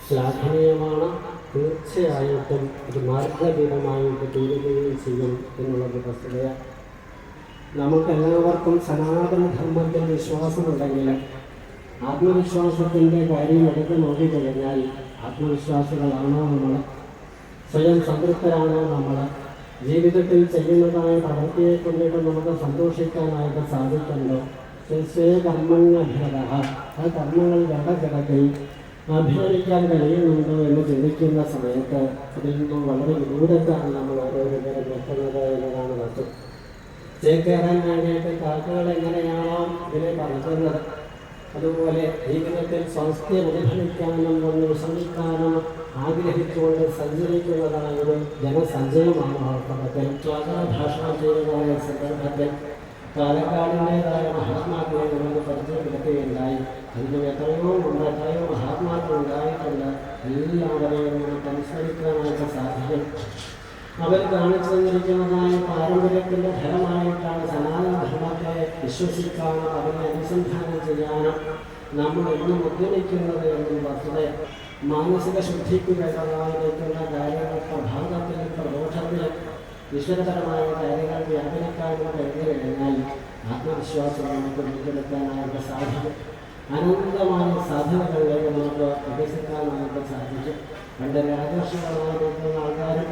ശ്ലാഘനീയമാണ്. തീർച്ചയായിട്ടും ഒരു മാർഗദീപമായിട്ട് തീരുകയും ചെയ്യും എന്നുള്ളത് വസ്തുതയാണ്. നമുക്കെല്ലാവർക്കും സനാതനധർമ്മത്തിൽ വിശ്വാസമുണ്ടെങ്കിൽ ആത്മവിശ്വാസത്തിൻ്റെ കാര്യം എടുത്ത് നോക്കിക്കഴിഞ്ഞാൽ ആത്മവിശ്വാസികളാണോ നമ്മൾ? സ്വയം സംതൃപ്തരാണോ നമ്മൾ? ജീവിതത്തിൽ ചെയ്യുന്നതായ പ്രവൃത്തിയെ കൊണ്ടിട്ട് നമുക്ക് സന്തോഷിക്കാനായിട്ട് സാധിക്കുന്നുണ്ടോ? കർമ്മണ്യഭേദ, ആ കർമ്മങ്ങൾ ഇടകിടക്കിൽ അഭിനയിക്കാൻ കഴിയുന്നുണ്ടോ എന്ന് ചിന്തിക്കുന്ന സമയത്ത് അതിൽ നിന്നും വളരെ വിദൂരത്താണ് നമ്മൾ ഓരോരുത്തരും നിൽക്കുന്നത് എന്നതാണ് വസ്തു. ചേക്കേറാൻ വേണ്ടിയിട്ട് കാക്കുകൾ എങ്ങനെയാണോ ഇതിനെ പറയുന്നത്, അതുപോലെ ജീവിതത്തിൽ സ്വാസ്ഥ്യം അനുഭവിക്കാനും ഒന്ന് വിശ്രമിക്കാനും ആഗ്രഹിച്ചുകൊണ്ട് സഞ്ചരിക്കുന്നതാണ് ഒരു ജനസഞ്ചയമാണ് വാസ്തവത്തിൽ. സ്വാതന്ത്ര്യ ഭാഷണം ചെയ്യുന്നതായ സന്ദർഭത്തിൽ പാലക്കാടിൻ്റെതായ മഹാത്മാക്കളെ നമുക്ക് പരിചയപ്പെടുത്തുകയുണ്ടായി. അതിന് എത്രയോ മഹാത്മാക്കൾ ഉണ്ടായിട്ടുണ്ട്. എല്ലാവരെയും നമുക്ക് അനുസ്മരിക്കാനായിട്ട് സാധിക്കും. അവർ കാണിച്ചു തന്നിരിക്കുന്നതായ പാരമ്പര്യത്തിൻ്റെ ഫലമായിട്ടാണ് സനാതനധർമ്മത്തെ വിശ്വസിക്കാനും അതിനെ അനുസന്ധാനം ചെയ്യാനും നമ്മൾ ഇന്ന് ഉദ്യമിക്കുന്നത് എന്ന വസ്തുത. മാനസിക ശുദ്ധിക്ക് വേണ്ടതായിരിക്കുന്ന കാര്യങ്ങൾ പ്രഭാതത്തിൽ പ്രബോധത്തിൽ ഈശ്വരപരമായ കാര്യങ്ങൾ വ്യാപരിക്കാനും കഴിഞ്ഞു കഴിഞ്ഞാൽ ആത്മവിശ്വാസം നമുക്ക് വീണ്ടെടുക്കാനായിട്ട് സാധിക്കും. അനന്തമായ സാധനകളിലേക്ക് നമുക്ക് വികസിക്കാനായിട്ട് സാധിക്കും. പണ്ട് രാജർഷികളായിരിക്കുന്ന ആൾക്കാരും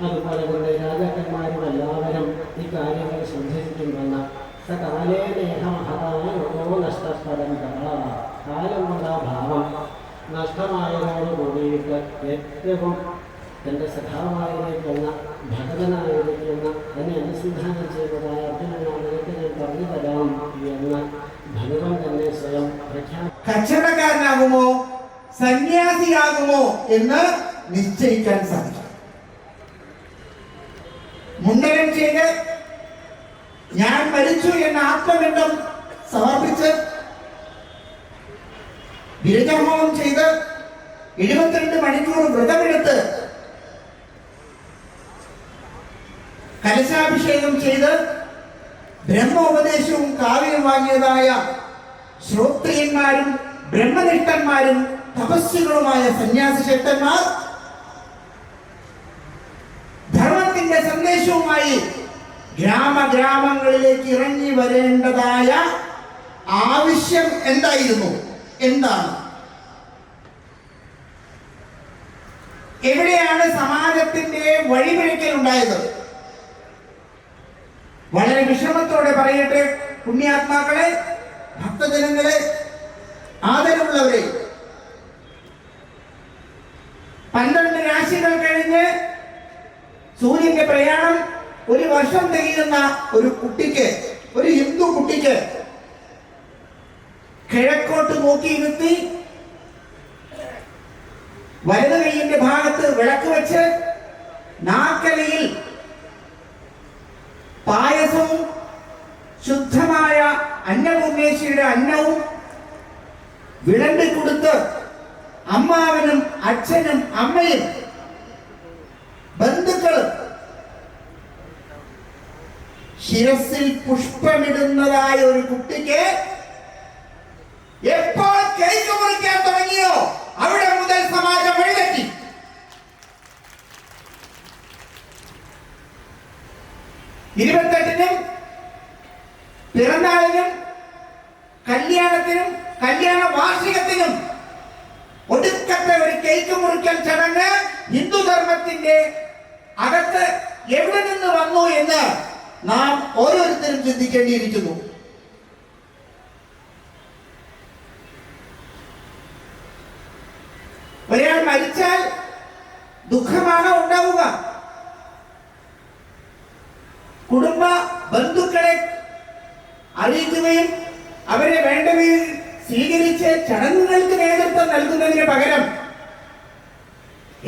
അതുപോലെ തന്നെ രാജാക്കന്മാരും എല്ലാവരും ഈ കാര്യങ്ങൾ ശ്രദ്ധിച്ചിട്ടുണ്ടെന്ന്. സകാലേ ദേഹമഹതായ യോഗോ നഷ്ടപ്പെടം കാലം കൊണ്ട ഭാവം നഷ്ടമായതോട് കൂടിയിട്ട് ഏറ്റവും തൻ്റെ സഖാവായിരിക്കുന്ന ഭഗവനായിരിക്കുന്ന തന്നെ അനുസന്ധാനം ചെയ്തതായ അർജുനനാണ് നിനക്ക് ഞാൻ പറഞ്ഞു തരാം എന്ന് ഭഗവാൻ തന്നെ സ്വയം കച്ചവടക്കാരനാകുമോ സന്യാസിയാകുമോ എന്ന് നിശ്ചയിക്കാൻ സാധിക്കും. മുണ്ടനം ചെയ്ത് ഞാൻ മരിച്ചു എന്ന ആത്മബന്ധം സമർപ്പിച്ച് വിരജഹോമം ചെയ്ത് 72 മണിക്കൂർ വ്രതമെടുത്ത് കലശാഭിഷേകം ചെയ്ത് ബ്രഹ്മോപദേശവും കാവ്യം വാങ്ങിയതായ ശ്രോത്രിയന്മാരും ബ്രഹ്മനിഷ്ഠന്മാരും തപസ്വികളുമായ സന്യാസിശേഷന്മാർ ധർമ്മത്തിന്റെ സന്ദേശവുമായി ഗ്രാമങ്ങളിലേക്ക് ഇറങ്ങി വരേണ്ടതായ ആവശ്യം എന്തായിരുന്നു? എന്താണ്? എവിടെയാണ് സമാജത്തിന്റെ വഴിപിഴക്കൽ ഉണ്ടായത്? വളരെ വിഷമത്തോടെ പറയട്ടെ, പുണ്യാത്മാക്കളെ, ഭക്തജനങ്ങളെ, ആദരവുള്ളവരെ, 12 രാശികൾ കഴിഞ്ഞ് സൂര്യന്റെ പ്രയാണം 1 വർഷം തികയുന്ന ഒരു കുട്ടിക്ക്, ഒരു ഹിന്ദു കുട്ടിക്ക് കിഴക്കോട്ട് നോക്കിയിരുത്തി വലത് കൈയിന്റെ ഭാഗത്ത് വിളക്ക് വെച്ച് നാക്കലയിൽ പായസവും ശുദ്ധമായ അന്നപൂർണേശ്വരിയുടെ അന്നവും വിളമ്പിക്കൊടുത്ത് അമ്മാവനും അച്ഛനും അമ്മയും ബന്ധുക്കളും ശിരസിൽ പുഷ്പമിടുന്നതായ ഒരു കുട്ടിക്ക് എപ്പോൾ കേക്ക് മുറിക്കാൻ തുടങ്ങിയോ അവിടെ മുതൽ സമാജം വഴിതെറ്റി. ഇരുപത്തെട്ടിനും പിറന്നാളിനും കല്യാണത്തിനും കല്യാണ വാർഷികത്തിനും ഒടുക്കത്തെ ഒരു കേക്ക് മുറിക്കൽ ചടങ്ങ് ഹിന്ദുധർമ്മത്തിന്റെ അകത്ത് എവിടെ നിന്ന് വന്നു എന്ന് നാം ഓരോരുത്തരും ചിന്തിക്കേണ്ടിയിരിക്കുന്നു. ഒരാൾ മരിച്ചാൽ ദുഃഖമാണോ ഉണ്ടാവുക? കുടുംബ ബന്ധുക്കളെ അറിയിക്കുകയും അവരെ വേണ്ടവയിൽ സ്വീകരിച്ച് ചടങ്ങുകൾക്ക് നേതൃത്വം നൽകുന്നതിന് പകരം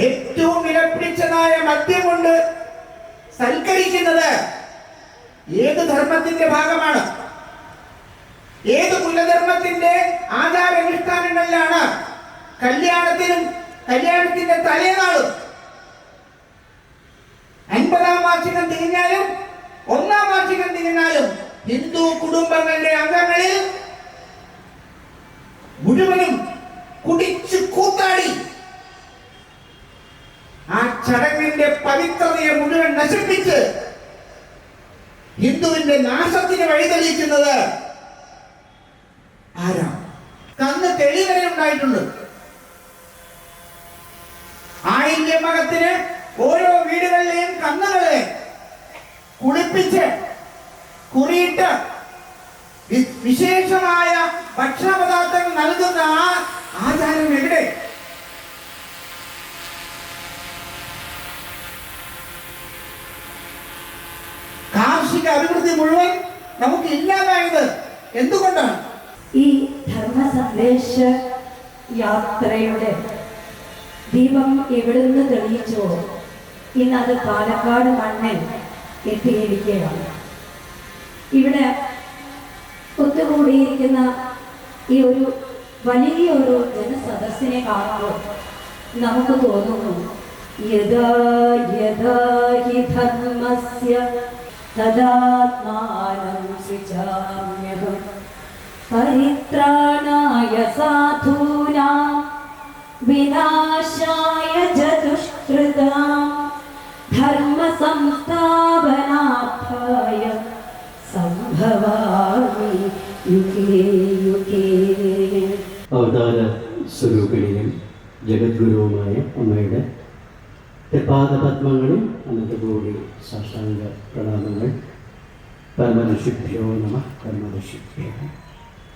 ഏറ്റവും വിലപിടിച്ചതായ മദ്യം കൊണ്ട് സൽക്കരിക്കുന്നത് ഏത് ധർമ്മത്തിന്റെ ഭാഗമാണ്? ഏത് കുലധർമ്മത്തിന്റെ ആചാരാനുഷ്ഠാനങ്ങളിലാണ് കല്യാണത്തിനും കല്യാണത്തിന്റെ തലേനാളും 50-ാം വാർഷികം തികഞ്ഞാലും 1-ാം വാർഷികം തികഞ്ഞാലും ഹിന്ദു കുടുംബങ്ങളുടെ അംഗങ്ങളിൽ മുഴുവനും കുടിച്ചു കൂത്താടി ആ ചടങ്ങിന്റെ പവിത്രതയെ മുഴുവൻ നശിപ്പിച്ച് ഹിന്ദുവിന്റെ നാശത്തിന് വഴിതെളിയിക്കുന്നത് ആരാ? കന്ന് തെളിവരെ ഉണ്ടായിട്ടുണ്ട്. ആയില്യമകത്തിന് ഓരോ വീടുകളിലെയും കന്നുകളെ കുളിപ്പിച്ച് കുറിയിട്ട് വിശേഷമായ ഭക്ഷണപദാർത്ഥങ്ങൾ നൽകുന്ന ആ ആചാരം എവിടെ? കാർഷിക അഭിവൃദ്ധി മുഴുവൻ നമുക്ക് ഇല്ലാതായത് എന്തുകൊണ്ടാണ്? ഈ ധർമ്മ സന്ദേശ യാത്രയുടെ ദീപം എവിടുന്ന് തെളിയിച്ചോ ഇന്നത് പാലക്കാട് മണ്ണിൽ എത്തിയിരിക്കുകയാണ്. ഇവിടെ ഒത്തുകൂടിയിരിക്കുന്ന ഈ ഒരു വലിയൊരു ജനസദസ്സിനെ കാണുമ്പോൾ നമുക്ക് തോന്നുന്നു, യഥാ യഥാ ഹി ധർമ്മസ്യ തദാത്മാനം സൃജാമ്യഹം പരിത്രാണായ സാധൂനാം വിനാശായ ചതുഷ്കൃതാം ധർമ്മ സംസ്ഥാപനാർത്ഥായ സംഭവാമി യുഗേ യുഗേ. അവതാര സ്വരൂപിണിയും ജഗദ്ഗുരുവുമായ അമ്മയുടെ പാദപത്മങ്ങളും അനന്തകോടി സാഷ്ടാംഗ പ്രണാമങ്ങൾ. പരമഋഷിഭ്യോ നമ പരമഋഷിഭ്യോ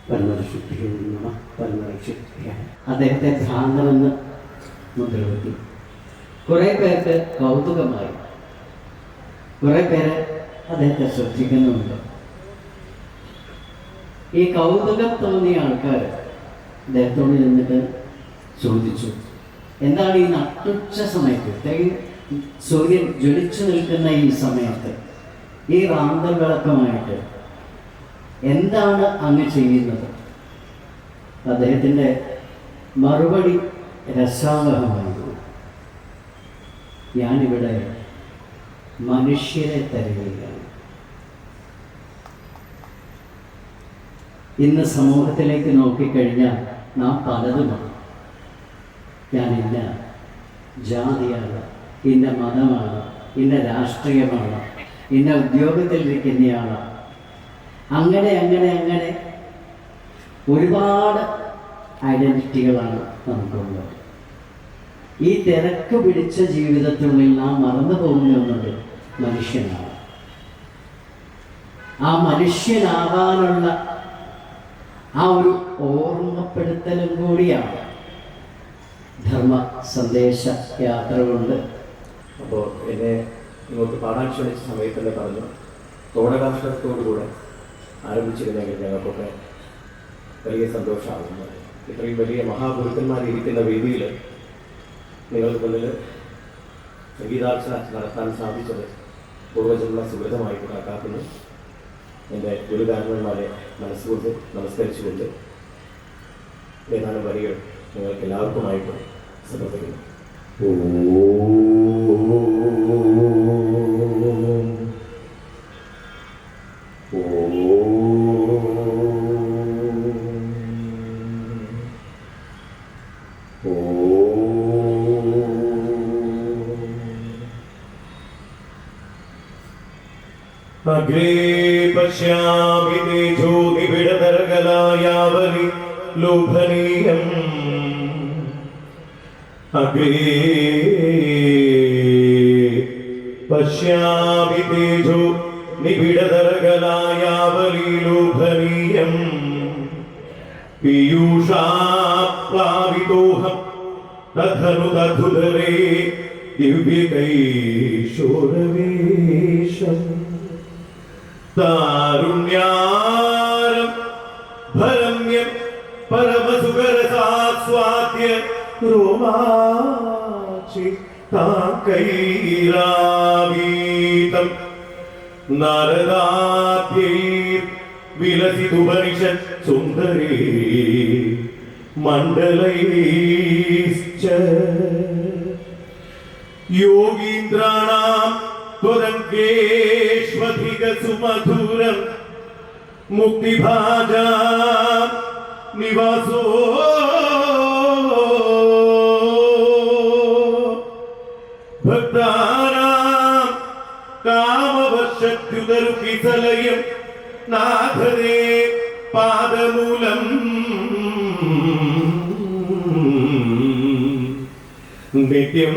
പരമഋഷിഭ്യോ നമ പരമഋഷിഭ്യോ. അദ്ദേഹത്തെ ഭ്രാന്തമെന്ന് മുദ്രവെത്തി. കുറെ പേർക്ക് കൗതുകമായി, കുറെ പേര് അദ്ദേഹത്തെ ശ്രദ്ധിക്കുന്നുണ്ട്. ഈ കൗതുകം തോന്നിയ ആൾക്കാർ അദ്ദേഹത്തോട് നിന്നിട്ട് ചോദിച്ചു, എന്താണ് ഈ നട്ടുച്ച സമയത്ത്, സൂര്യൻ ജ്വലിച്ചു നിൽക്കുന്ന ഈ സമയത്ത് ഈ റാന്തൽ വിളക്കമായിട്ട് എന്താണ് അങ്ങ് ചെയ്യുന്നത്? അദ്ദേഹത്തിൻ്റെ മറുപടി രസാവഹമായിരുന്നു. ഞാനിവിടെ മനുഷ്യരെ തരുകയാണ്. ഇന്ന് സമൂഹത്തിലേക്ക് നോക്കിക്കഴിഞ്ഞാൽ നാം പലതുമാണ്. ഞാൻ ഇന്ന ജാതിയാണ്, ഇന്ന മതമാണ്, ഇന്ന രാഷ്ട്രീയമാണ്, ഇന്ന ഉദ്യോഗത്തിലിരിക്കുന്നയാണ്, അങ്ങനെ അങ്ങനെ അങ്ങനെ ഒരുപാട് ഐഡൻറ്റിറ്റികളാണ് നമുക്കുള്ളത്. ഈ തിരക്ക് പിടിച്ച ജീവിതത്തിനുള്ളിൽ നാം മറന്നു പോകുന്നത് മനുഷ്യനാണ്. ആ മനുഷ്യനാകാനുള്ള ആ ഒരു ഓർമ്മപ്പെടുത്തലും കൂടിയാണ് ധർമ്മ സന്ദേശ യാത്ര കൊണ്ട്. അപ്പോൾ എന്നെ ഇങ്ങോട്ട് പാടാൻ ക്ഷണിച്ച സമയത്ത് തന്നെ പറഞ്ഞു, തോടകാഷ്ടത്തോടുകൂടെ ആരംഭിച്ചിരുന്നെങ്കിൽ ഞങ്ങൾക്കൊക്കെ വലിയ സന്തോഷമാകുന്നത്. ഇത്രയും വലിയ മഹാഗുരുക്കന്മാരിരിക്കുന്ന വേദിയിൽ നിങ്ങൾക്ക് മുന്നിൽ സംഗീതാർച്ചന നടത്താൻ സാധിച്ചത് പൂർവ്വജന്മ സുഹൃതമായിട്ട് കണക്കാക്കുന്നു. എൻ്റെ ഗുരുകാരണന്മാരെ മനസ്സുകൊണ്ട് നമസ്കരിച്ചുകൊണ്ട് ഏതാനും വരികൾ നിങ്ങൾക്ക് എല്ലാവർക്കുമായിട്ട് സമർപ്പിക്കുന്നു. അഗ്രേ പശ്യാമി തേജോ നിബിഡതരകലായാവലി ലോഭനീയം. അഗ്രേ പശ്യാമി തേജോ നിബിഡതരകലായാവലി ലോഭനീയം. പീയൂഷാപ്ലാവിതോഹം തധനുതധുധരേ ദിവ്യകൈശോരവേശം. താരുണ്യാരം ഭരമ്യം പരമസുഖരസാസ്വാദ്യ രോമാചി താങ്കൈരാവീതം. നാരദാദ്യൈർ വിലസിതുപനിഷത് സുന്ദരീ മണ്ഡലൈശ്ച. യോഗീന്ദ്രാണാം ത്വദംഗേഷ്വധിക സുമധുരം മുക്തിഭാജാ നിവാസോ. ഭക്താനാം കാമവശത്യുദരുകിസലയം നാഥരേ പാദമൂലം. നിത്യം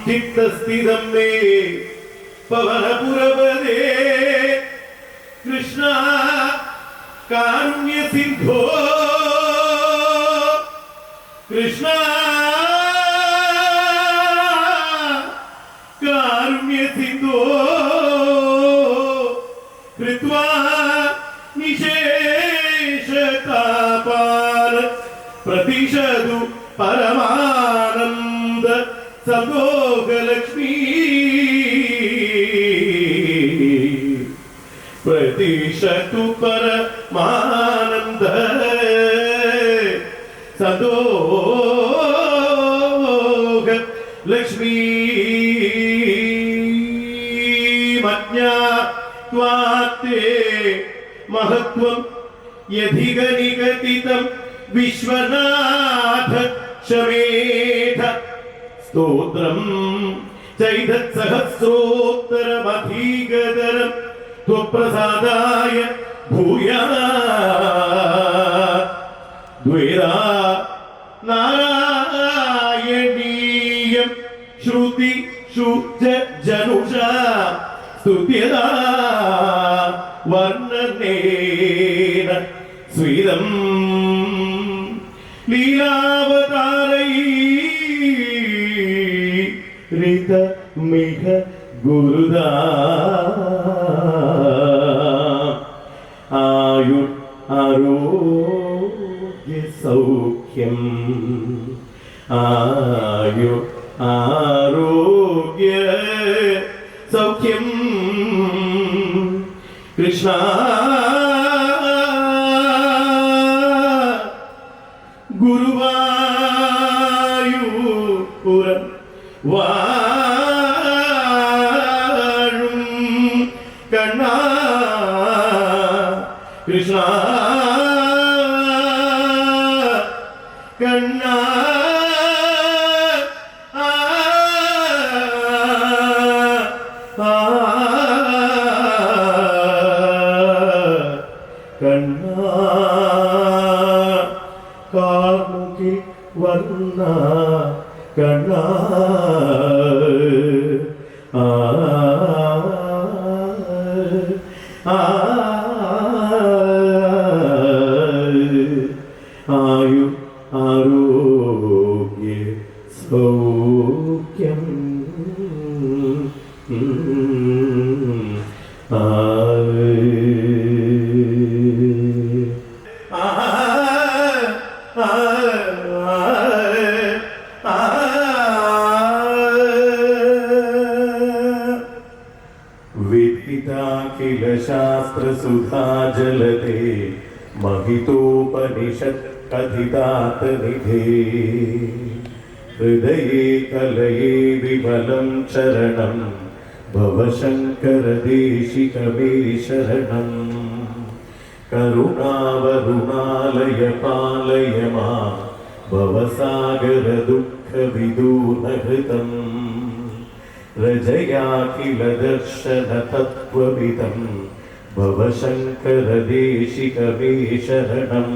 ചിത്തസ്ഥിതം മേ പവനപുരപദേ. കൃഷ്ണ കാരുണ്യ സിന്ധോ. കൃഷ്ണ കാരുണ്യ സിന്ധോ. കൃത്വാ നിശേഷതാപാന പ്രതിഷതു പരമാനന്ദ സന്തോഷലക്ഷ്മീ. പ്രതിഷതു പരമാനന്ദ സന്തോഷ ലക്ഷ്മീ. മജ്ഞാത്വാത്തെ മഹത്വം യധിക നിഗതിതം വിശ്വനാഥ ശമേധ. സ്തോത്രം ചൈതത്സഹസ്രോത്തരമധീഗതരം ത്വപ്രസാദായ ഭൂയാത്. ദ്വൈതാ നാരായണീയം ശ്രുതിഷു ജനുഷാ സ്തുത്യതാ വർണ്ണനേന സ്വിദം. ലീലാവതാരൈരിതമിഹ ഗുരുദാ. ആയു ആരോഗ്യ സൗഖ്യം. ആയു ആരോഗ്യ സൗഖ്യം. കൃഷ്ണ ഗുരുവായൂപുരം വാഴും കണ്ണ. കൃഷ്ണ കണ്ണ കണ്ണാ കാമുകി വന്ന കണ്ണാ ആയു ആരോഗ്യ സൗഖ്യം വിദിതാഖില ശാസ്ത്രസുധാജലതേ महितोपनिषत् कथितात निधे हृदये कलये विमलं चरणं भवशङ्कर देशिकमे शरणं करुणावरुणालय पालय मां भवसागर दुःखविदूनहृतं रजयाखिल दर्शन तत्त्वविदं भवशङ्कर देशिकमे शरणं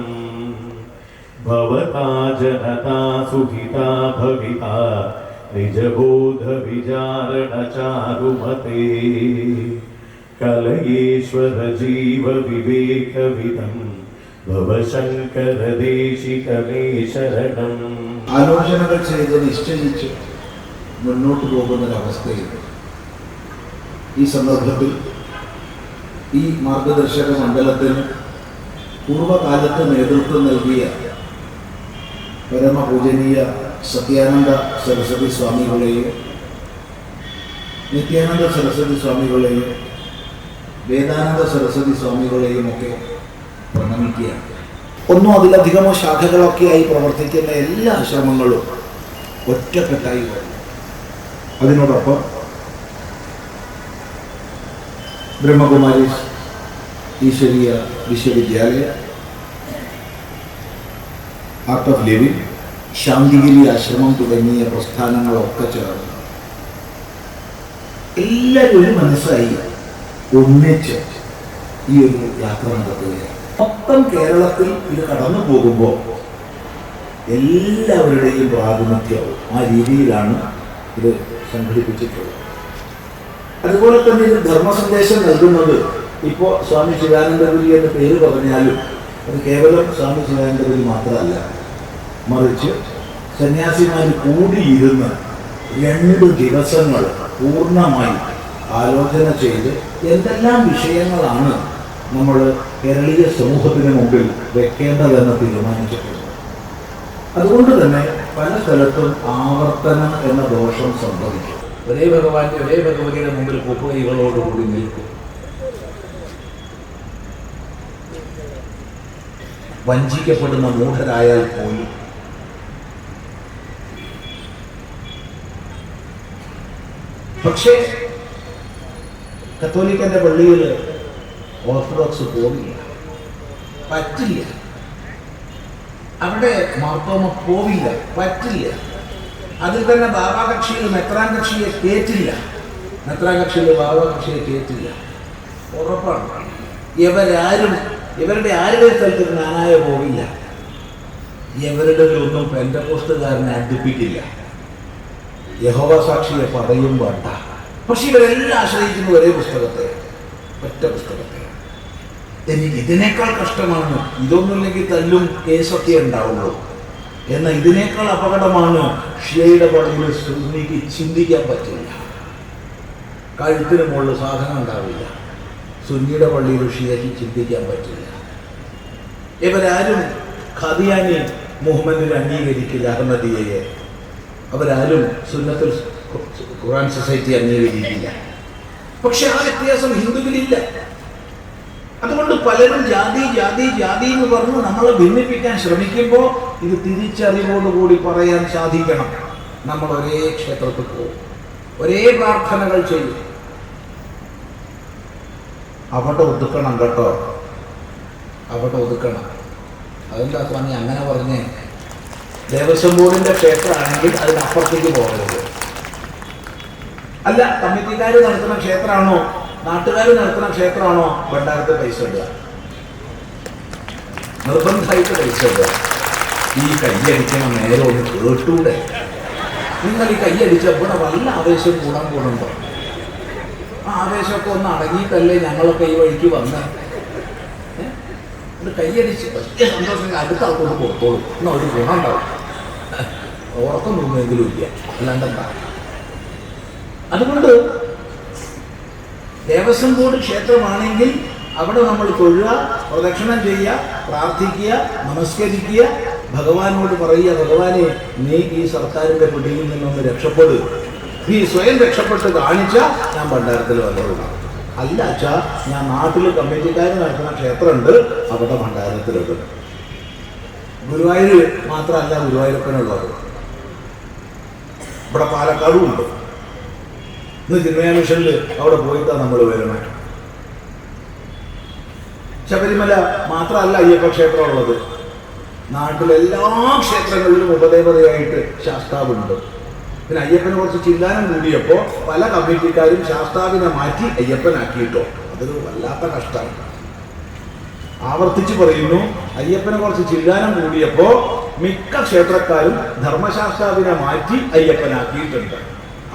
भवता जनता सुखिता भविता निजबोध विचारण चारुमते कलयेश्वर जीव विवेकविदं भवशङ्कर देशिकमे शरणं ആലോചനകൾ ചെയ്ത് നിശ്ചയിച്ച് മുന്നോട്ട് പോകുന്നൊരവസ്ഥയുണ്ട്. ഈ സന്ദർഭത്തിൽ ഈ മാർഗദർശക മണ്ഡലത്തിന് പൂർവകാലത്ത് നേതൃത്വം നൽകിയ പരമപൂജനീയ സത്യാനന്ദ സരസ്വതി സ്വാമികളെയും നിത്യാനന്ദ സരസ്വതി സ്വാമികളെയും വേദാനന്ദ സരസ്വതി സ്വാമികളെയും ഒക്കെ പ്രണമിക്കുകയാണ്. ഒന്നോ അതിലധികമോ ശാഖകളൊക്കെയായി പ്രവർത്തിക്കുന്ന എല്ലാ ആശ്രമങ്ങളും ഒറ്റക്കെട്ടായി വരും. അതിനോടൊപ്പം ബ്രഹ്മകുമാരി ഈശ്വരീയ വിശ്വവിദ്യാലയ, ആർട്ട് ഓഫ് ലിവിംഗ്, ശാന്തിഗിരി ആശ്രമം തുടങ്ങിയ പ്രസ്ഥാനങ്ങളൊക്കെ ചേർന്ന് എല്ലാവരും ഒരു മനസ്സായി ഒന്നിച്ച് ഈ ഒരു യാത്ര നടത്തുകയാണ്. മൊത്തം കേരളത്തിൽ ഇത് കടന്നു പോകുമ്പോൾ എല്ലാവരുടെയും പ്രാതിനിധ്യവും ആ രീതിയിലാണ് ഇത് സംഘടിപ്പിച്ചിട്ടുള്ളത്. അതുപോലെ തന്നെ ഇത് ധർമ്മസന്ദേശം നൽകുന്നത് ഇപ്പോൾ സ്വാമി ശിവാനന്ദപുരി എന്ന പേര് പറഞ്ഞാലും അത് കേവലം സ്വാമി ശിവാനന്ദപുരി മാത്രമല്ല, മറിച്ച് സന്യാസിമാർ കൂടിയിരുന്ന് 2 ദിവസങ്ങൾ പൂർണ്ണമായി ആലോചന ചെയ്ത് എന്തെല്ലാം വിഷയങ്ങളാണ് നമ്മൾ കേരളീയ സമൂഹത്തിന് മുമ്പിൽ വെക്കേണ്ടതെന്ന് തീരുമാനിച്ചിട്ടുണ്ട്. അതുകൊണ്ട് തന്നെ പല സ്ഥലത്തും ആവർത്തനം എന്ന ദോഷം സംഭവിക്കും. ഒരേ ഭഗവാന്റെ ഒരേ ഭഗവതിയുടെ മുമ്പിൽ കുപ്പകൈകളോടുകൂടി നിൽക്കും. വഞ്ചിക്കപ്പെടുന്ന മൂഢരായാൽ പോലും പക്ഷേ കത്തോലിക്കന്റെ പള്ളിയിൽ ഓർത്തഡോക്സ് പോവില്ല, പറ്റില്ല. അവിടെ മാർത്തോമ പോവില്ല, പറ്റില്ല. അതിൽ തന്നെ ബാബാ കക്ഷിയിൽ മെത്രാൻ കക്ഷിയെ കേറ്റില്ല, മെത്രാൻ കക്ഷിയിൽ ബാബാ കക്ഷിയെ കേറ്റില്ല. ഉറപ്പാണ്. ഇവരുടെ ആരുടെ സ്ഥലത്ത് ഞാനായ പോവില്ല. ഇവരുടെ ഒന്നും പെന്തക്കോസ്തുകാരനെ അടുപ്പിക്കില്ല. യഹോവ സാക്ഷിയെ പറയും വേണ്ട. പക്ഷെ ഇവരെല്ലാം ആശ്രയിക്കുന്ന ഒരേ പുസ്തകത്തെ, ഒറ്റ പുസ്തകത്തെ. എനിക്ക് ഇതിനേക്കാൾ കഷ്ടമാണ്, ഇതൊന്നുമില്ലെങ്കിൽ തല്ലും കേസൊക്കെ ഉണ്ടാവുള്ളൂ. എന്നാൽ ഇതിനേക്കാൾ അപകടമാണ് ഷിയയുടെ പള്ളിയിൽ സുന്നിക്ക് ചിന്തിക്കാൻ പറ്റില്ല, കഴുത്തിന് മുകളിൽ സാധനം ഉണ്ടാവില്ല. സുന്നിയുടെ പള്ളിയിൽ ഷിയയ്ക്ക് ചിന്തിക്കാൻ പറ്റില്ല. ഇവരാരും ഖദിയാനി മുഹമ്മദിനെ അംഗീകരിക്കില്ല, അഹമ്മദിയയെ. അവരാരും സുന്നത്തുൽ ഖുർആൻ സൊസൈറ്റി അംഗീകരിക്കില്ല. പക്ഷെ ആ വ്യത്യാസം ഹിന്ദുവിലില്ല. അതുകൊണ്ട് പലരും ജാതി ജാതി ജാതി എന്ന് പറഞ്ഞ് നമ്മളെ ഭിന്നിപ്പിക്കാൻ ശ്രമിക്കുമ്പോൾ ഇത് തിരിച്ചറിവോടുകൂടി പറയാൻ സാധിക്കണം. നമ്മൾ ഒരേ ക്ഷേത്രത്തിൽ പോകും, ഒരേ പ്രാർത്ഥനകൾ ചെയ്യും. അവിടെ ഒതുക്കണം കേട്ടോ, അവിടെ ഒതുക്കണം. അതെന്താ സ്വാമി അങ്ങനെ പറഞ്ഞേ? ദേവസ്വം ബോർഡിന്റെ ക്ഷേത്രമാണെങ്കിൽ അതിനപ്പുറത്തേക്ക് പോകരുത്. അല്ല, കമ്മിറ്റിക്കാർ നടത്തുന്ന ക്ഷേത്രമാണോ നാട്ടുകാർ നടത്തുന്ന ക്ഷേത്രമാണോ ഭണ്ഡാരത്തിൽ പൈസ ഇടുക? നിർബന്ധമായിട്ട് പൈസ ഇടുക. ഈ കയ്യടിക്കണ നേരെ ഒന്ന് കേട്ടൂടെ? നിങ്ങൾ ഈ കയ്യടിച്ച ഇവിടെ വല്ല ആവേശം കൂടാൻ പോകുന്നുണ്ടോ? ആ ആവേശമൊക്കെ ഒന്ന് അടങ്ങിയിട്ടല്ലേ ഞങ്ങളൊക്കെ ഈ വഴിക്ക് വന്ന് കയ്യടിച്ച് വലിയ സന്തോഷം അടുത്ത ആൾക്കൊണ്ട് കൊടുത്തോളൂ. എന്നാൽ ഒരു ഗുണം ഉണ്ടാവും. ഉറക്കം തോന്നുമെങ്കിലും ഇല്ല, അല്ലാണ്ടെന്താ. അതുകൊണ്ട് ദേവസ്വം ബോർഡ് ക്ഷേത്രമാണെങ്കിൽ അവിടെ നമ്മൾ തൊഴുക, പ്രദക്ഷിണം ചെയ്യുക, പ്രാർത്ഥിക്കുക, നമസ്കരിക്കുക, ഭഗവാനോട് പറയുക, ഭഗവാനെ നീ ഈ സർക്കാരിന്റെ പിടിയിൽ നിന്നൊന്ന് രക്ഷപ്പെടുക. നീ സ്വയം രക്ഷപ്പെട്ട് കാണിച്ചാൽ ഞാൻ ഭണ്ഡാരത്തിൽ വന്നോളൂ. അല്ല അച്ഛാ, ഞാൻ നാട്ടിൽ കമ്മിറ്റിക്കാർ നടത്തുന്ന ക്ഷേത്രമുണ്ട്, അവിടെ ഭണ്ഡാരത്തിലുണ്ട്. ഗുരുവായൂർ മാത്രമല്ല ഗുരുവായൂരപ്പനുള്ളത്, ഇവിടെ പാലക്കാടും ഉണ്ട്. ഇന്ന് ചിന്മയ മിഷനിൽ അവിടെ പോയിട്ടാണ് നമ്മൾ വരണേ. ശബരിമല മാത്രമല്ല അയ്യപ്പ ക്ഷേത്രം ഉള്ളത്, നാട്ടിലെല്ലാ ക്ഷേത്രങ്ങളിലും ഉപദേവതയായിട്ട് ശാസ്താവുണ്ട്. പിന്നെ അയ്യപ്പനെ കുറച്ച് ചില്ലാനം കൂടിയപ്പോൾ പല കമ്മിറ്റിക്കാരും ശാസ്താവിനെ മാറ്റി അയ്യപ്പനാക്കിയിട്ടോ. അതൊരു വല്ലാത്ത കഷ്ടമാണ്. ആവർത്തിച്ച് പറയുന്നു, അയ്യപ്പനെ കുറച്ച് ചില്ലാനം കൂടിയപ്പോൾ മിക്ക ക്ഷേത്രക്കാരും ധർമ്മശാസ്താവിനെ മാറ്റി അയ്യപ്പനാക്കിയിട്ടുണ്ട്.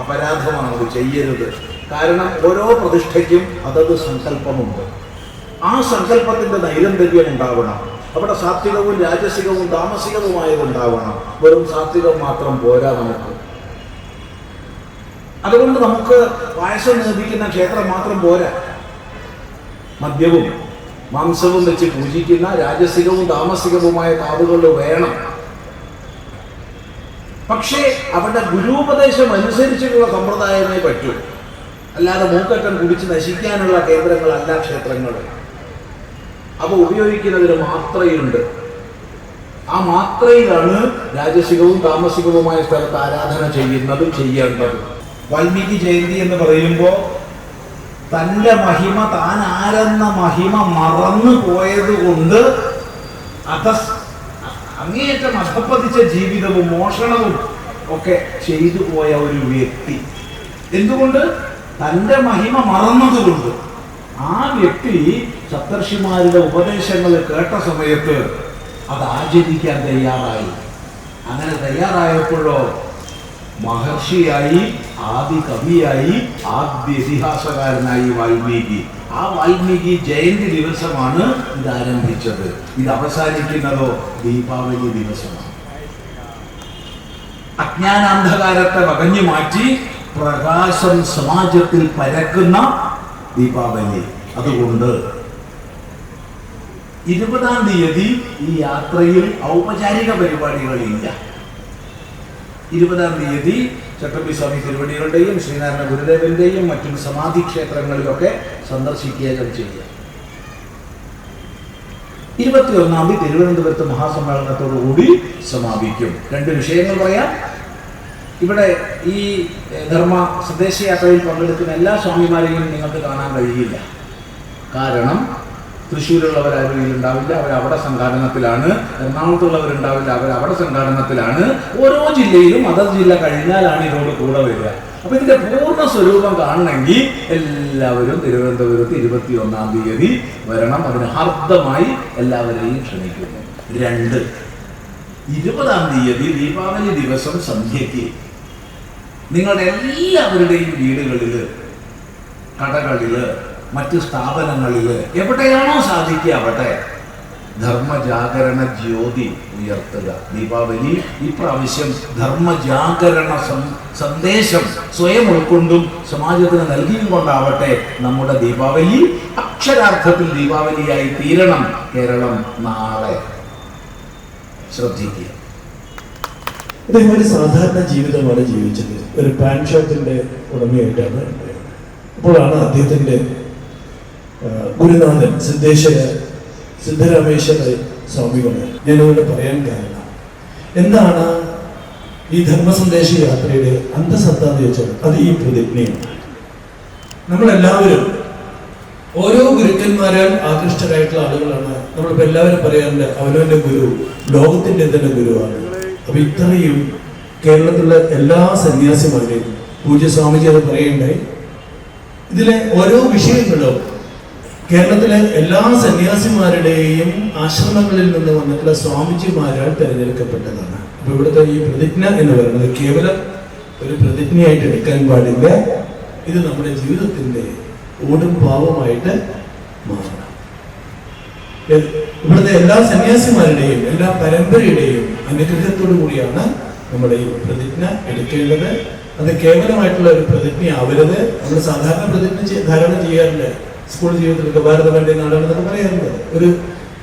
അപരാധമാണ്, അത് ചെയ്യരുത്. കാരണം ഓരോ പ്രതിഷ്ഠയ്ക്കും അതത് സങ്കല്പമുണ്ട്. ആ സങ്കല്പത്തിന്റെ നൈരന്തര്യം ഉണ്ടാവണം. അവിടെ സാത്വികവും രാജസികവും താമസികവുമായതുണ്ടാവണം. വെറും സാത്വികം മാത്രം പോരാ നമുക്ക്. അതുകൊണ്ട് നമുക്ക് പായസം നിർമ്മിക്കുന്ന ക്ഷേത്രം മാത്രം പോരാ. മദ്യവും മാംസവും വെച്ച് പൂജിക്കുന്ന രാജസികവും താമസികവുമായ കാവുകൾ വേണം. പക്ഷേ അവിടെ ഗുരുപദേശം അനുസരിച്ചിട്ടുള്ള സമ്പ്രദായമേ പറ്റൂ. അല്ലാതെ മൂക്കറ്റം കുടിച്ച് നശിക്കാനുള്ള കേന്ദ്രങ്ങളല്ല ക്ഷേത്രങ്ങൾ. അവ ഉപയോഗിക്കുന്നതിന് മാത്രയുണ്ട്. ആ മാത്രയിലാണ് രാജസികവും താമസികവുമായ സ്ഥലത്ത് ആരാധന ചെയ്യുന്നതും ചെയ്യേണ്ടതും. വാൽമീകി ജയന്തി എന്ന് പറയുമ്പോൾ തൻ്റെ മഹിമ, താൻ ആരെന്ന മഹിമ മറന്നു പോയത് കൊണ്ട് അങ്ങേയറ്റം അധപ്പതിച്ച ജീവിതവും മോഷണവും ഒക്കെ ചെയ്തു പോയ ഒരു വ്യക്തി. എന്തുകൊണ്ട്? തൻ്റെ മഹിമ മറന്നതുകൊണ്ട്. ആ വ്യക്തി സപ്തർഷിമാരുടെ ഉപദേശങ്ങൾ കേട്ട സമയത്ത് അത് ആചരിക്കാൻ തയ്യാറായി. അങ്ങനെ തയ്യാറായപ്പോഴോ മഹർഷിയായി, ആദി കവിയായി, ആദ്യ ഇതിഹാസകാരനായി വാൽമീകി. ആ വാൽമീകി ജയന്തി ദിവസമാണ് ഇത് ആരംഭിച്ചത്. ഇത് അവസാനിക്കുന്നതോ ദീപാവലി ദിവസമാണ്. അജ്ഞാനാന്ധകാരത്തെ വകഞ്ഞു മാറ്റി പ്രകാശം സമാജത്തിൽ പരക്കുന്ന ദീപാവലി. അതുകൊണ്ട് 20-ാം തീയതി ഈ യാത്രയിൽ ഔപചാരിക പരിപാടികളില്ല. 20-ാം തീയതി ചട്ടമ്പി സ്വാമി തിരുവടികളുടെയും ശ്രീനാരായണ ഗുരുദേവന്റെയും മറ്റും സമാധി ക്ഷേത്രങ്ങളിലൊക്കെ സന്ദർശിക്കുകയും ചെയ്യുക. 21-ാം തീയതി തിരുവനന്തപുരത്ത് മഹാസമ്മേളനത്തോടുകൂടി സമാപിക്കും. 2 വിഷയങ്ങൾ പറയാം. ഇവിടെ ഈ ധർമ്മ സന്ദേശയാത്രയിൽ പങ്കെടുക്കുന്ന എല്ലാ സ്വാമിമാരെയും നിങ്ങൾക്ക് കാണാൻ കഴിയില്ല. കാരണം തൃശ്ശൂരുള്ളവരാരും ഇതിലുണ്ടാവില്ല, അവരവിടെ സംഘാടനത്തിലാണ്. എറണാകുളത്തുള്ളവരുണ്ടാവില്ല, അവരവിടെ സംഘാടനത്തിലാണ്. ഓരോ ജില്ലയിലും അതത് ജില്ല കഴിഞ്ഞാലാണ് ഇതോട് കൂടെ വരിക. അപ്പൊ ഇതിന്റെ പൂർണ്ണ സ്വരൂപം കാണണമെങ്കിൽ എല്ലാവരും തിരുവനന്തപുരത്ത് 21-ാം തീയതി വരണം. അതിന് ഹാർദമായി എല്ലാവരെയും ക്ഷണിക്കുന്നു. 2, 20-ാം തീയതി ദീപാവലി ദിവസം സന്ധ്യയ്ക്ക് നിങ്ങളുടെ എല്ലാവരുടെയും വീടുകളില്, കടകളില്, മറ്റ് സ്ഥാപനങ്ങളില്, എവിടെയാണോ സാധിക്കുക അവിടെ ധർമ്മജാഗരണ ജ്യോതി ഉയർത്തുക. ദീപാവലി ഇപ്രാവശ്യം ധർമ്മജാഗരണ സന്ദേശം സ്വയം ഉൾക്കൊണ്ടും സമാജത്തിന് നൽകിയും കൊണ്ടാവട്ടെ നമ്മുടെ ദീപാവലി. അക്ഷരാർത്ഥത്തിൽ ദീപാവലിയായി തീരണം. കേരളം നാളെ ശ്രദ്ധിക്കുക. അദ്ദേഹം ഒരു സാധാരണ ജീവിതമാണ് ജീവിച്ചത്. ഒരു പാൻ ഷോപ്പിന്റെ ഉടമയായിട്ടാണ്. അപ്പോഴാണ് അദ്ദേഹത്തിന്റെ ഗുരുനാഥൻ സിദ്ധരാമേശ്വര സ്വാമികളെ ഞാനിവിടെ പറയാൻ കാരണം എന്താണ് ഈ ധർമ്മസന്ദേശ യാത്രയുടെ അന്തസത്ത എന്ന് ചോദിച്ചാൽ അത് ഈ പ്രതിജ്ഞയാണ്. നമ്മളെല്ലാവരും ഓരോ ഗുരുക്കന്മാരാൽ ആകൃഷ്ടരായിട്ടുള്ള ആളുകളാണ്. നമ്മളിപ്പോൾ എല്ലാവരും പറയാറുണ്ട് അവനവന്റെ ഗുരു ലോകത്തിന്റെ തന്നെ ഗുരുവാണ്. അപ്പൊ ഇത്രയും കേരളത്തിലുള്ള എല്ലാ സന്യാസിമാരെയും പൂജ്യ സ്വാമിജി അത് പറയുണ്ടായി. ഇതിലെ ഓരോ വിഷയങ്ങളും കേരളത്തിലെ എല്ലാ സന്യാസിമാരുടെയും ആശ്രമങ്ങളിൽ നിന്ന് വന്നിട്ടുള്ള സ്വാമിജിമാരാൽ തിരഞ്ഞെടുക്കപ്പെട്ടതാണ്. അപ്പൊ ഇവിടുത്തെ ഈ പ്രതിജ്ഞ എന്ന് പറയുന്നത് കേവലം ഒരു പ്രതിജ്ഞയായിട്ട് എടുക്കാൻ പാടില്ല. ഇത് നമ്മുടെ ജീവിതത്തിന്റെ ഓടും പാവമായിട്ട് മാറണം. ഇവിടുത്തെ എല്ലാ സന്യാസിമാരുടെയും എല്ലാ പരമ്പരയുടെയും അനുഗ്രഹത്തോടു കൂടിയാണ് നമ്മുടെ ഈ പ്രതിജ്ഞ എടുക്കേണ്ടത്. അത് കേവലമായിട്ടുള്ള ഒരു പ്രതിജ്ഞ ആവരുത്. നമ്മൾ സാധാരണ പ്രതിജ്ഞ ധാരാളം ചെയ്യാറില്ല. സ്കൂൾ ജീവിതത്തിലൊക്കെ ഭാരത വേണ്ട നാടാണെന്നൊക്കെ പറയാറുണ്ട്. ഒരു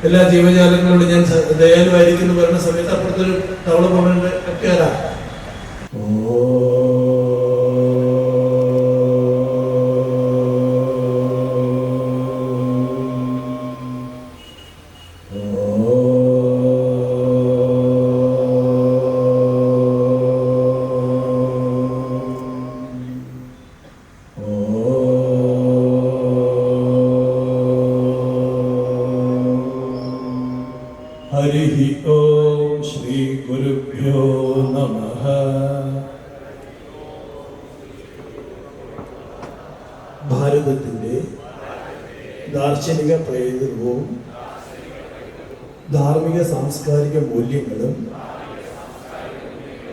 എല്ലാ ജീവജാലങ്ങളോടും ഞാൻ ദയാലുവായിരിക്കും എന്ന് പറയുന്ന സമയത്ത് അപ്പുറത്തൊരു തവള പോകേണ്ട കട്ടിയാരാ. ഹരി ഓം ശ്രീ ഗുരുഭ്യോ നമഃ. ഭാരതത്തിന്റെ ദാർശനിക പൈതൃകവും ധാർമ്മിക സാംസ്കാരിക മൂല്യങ്ങളും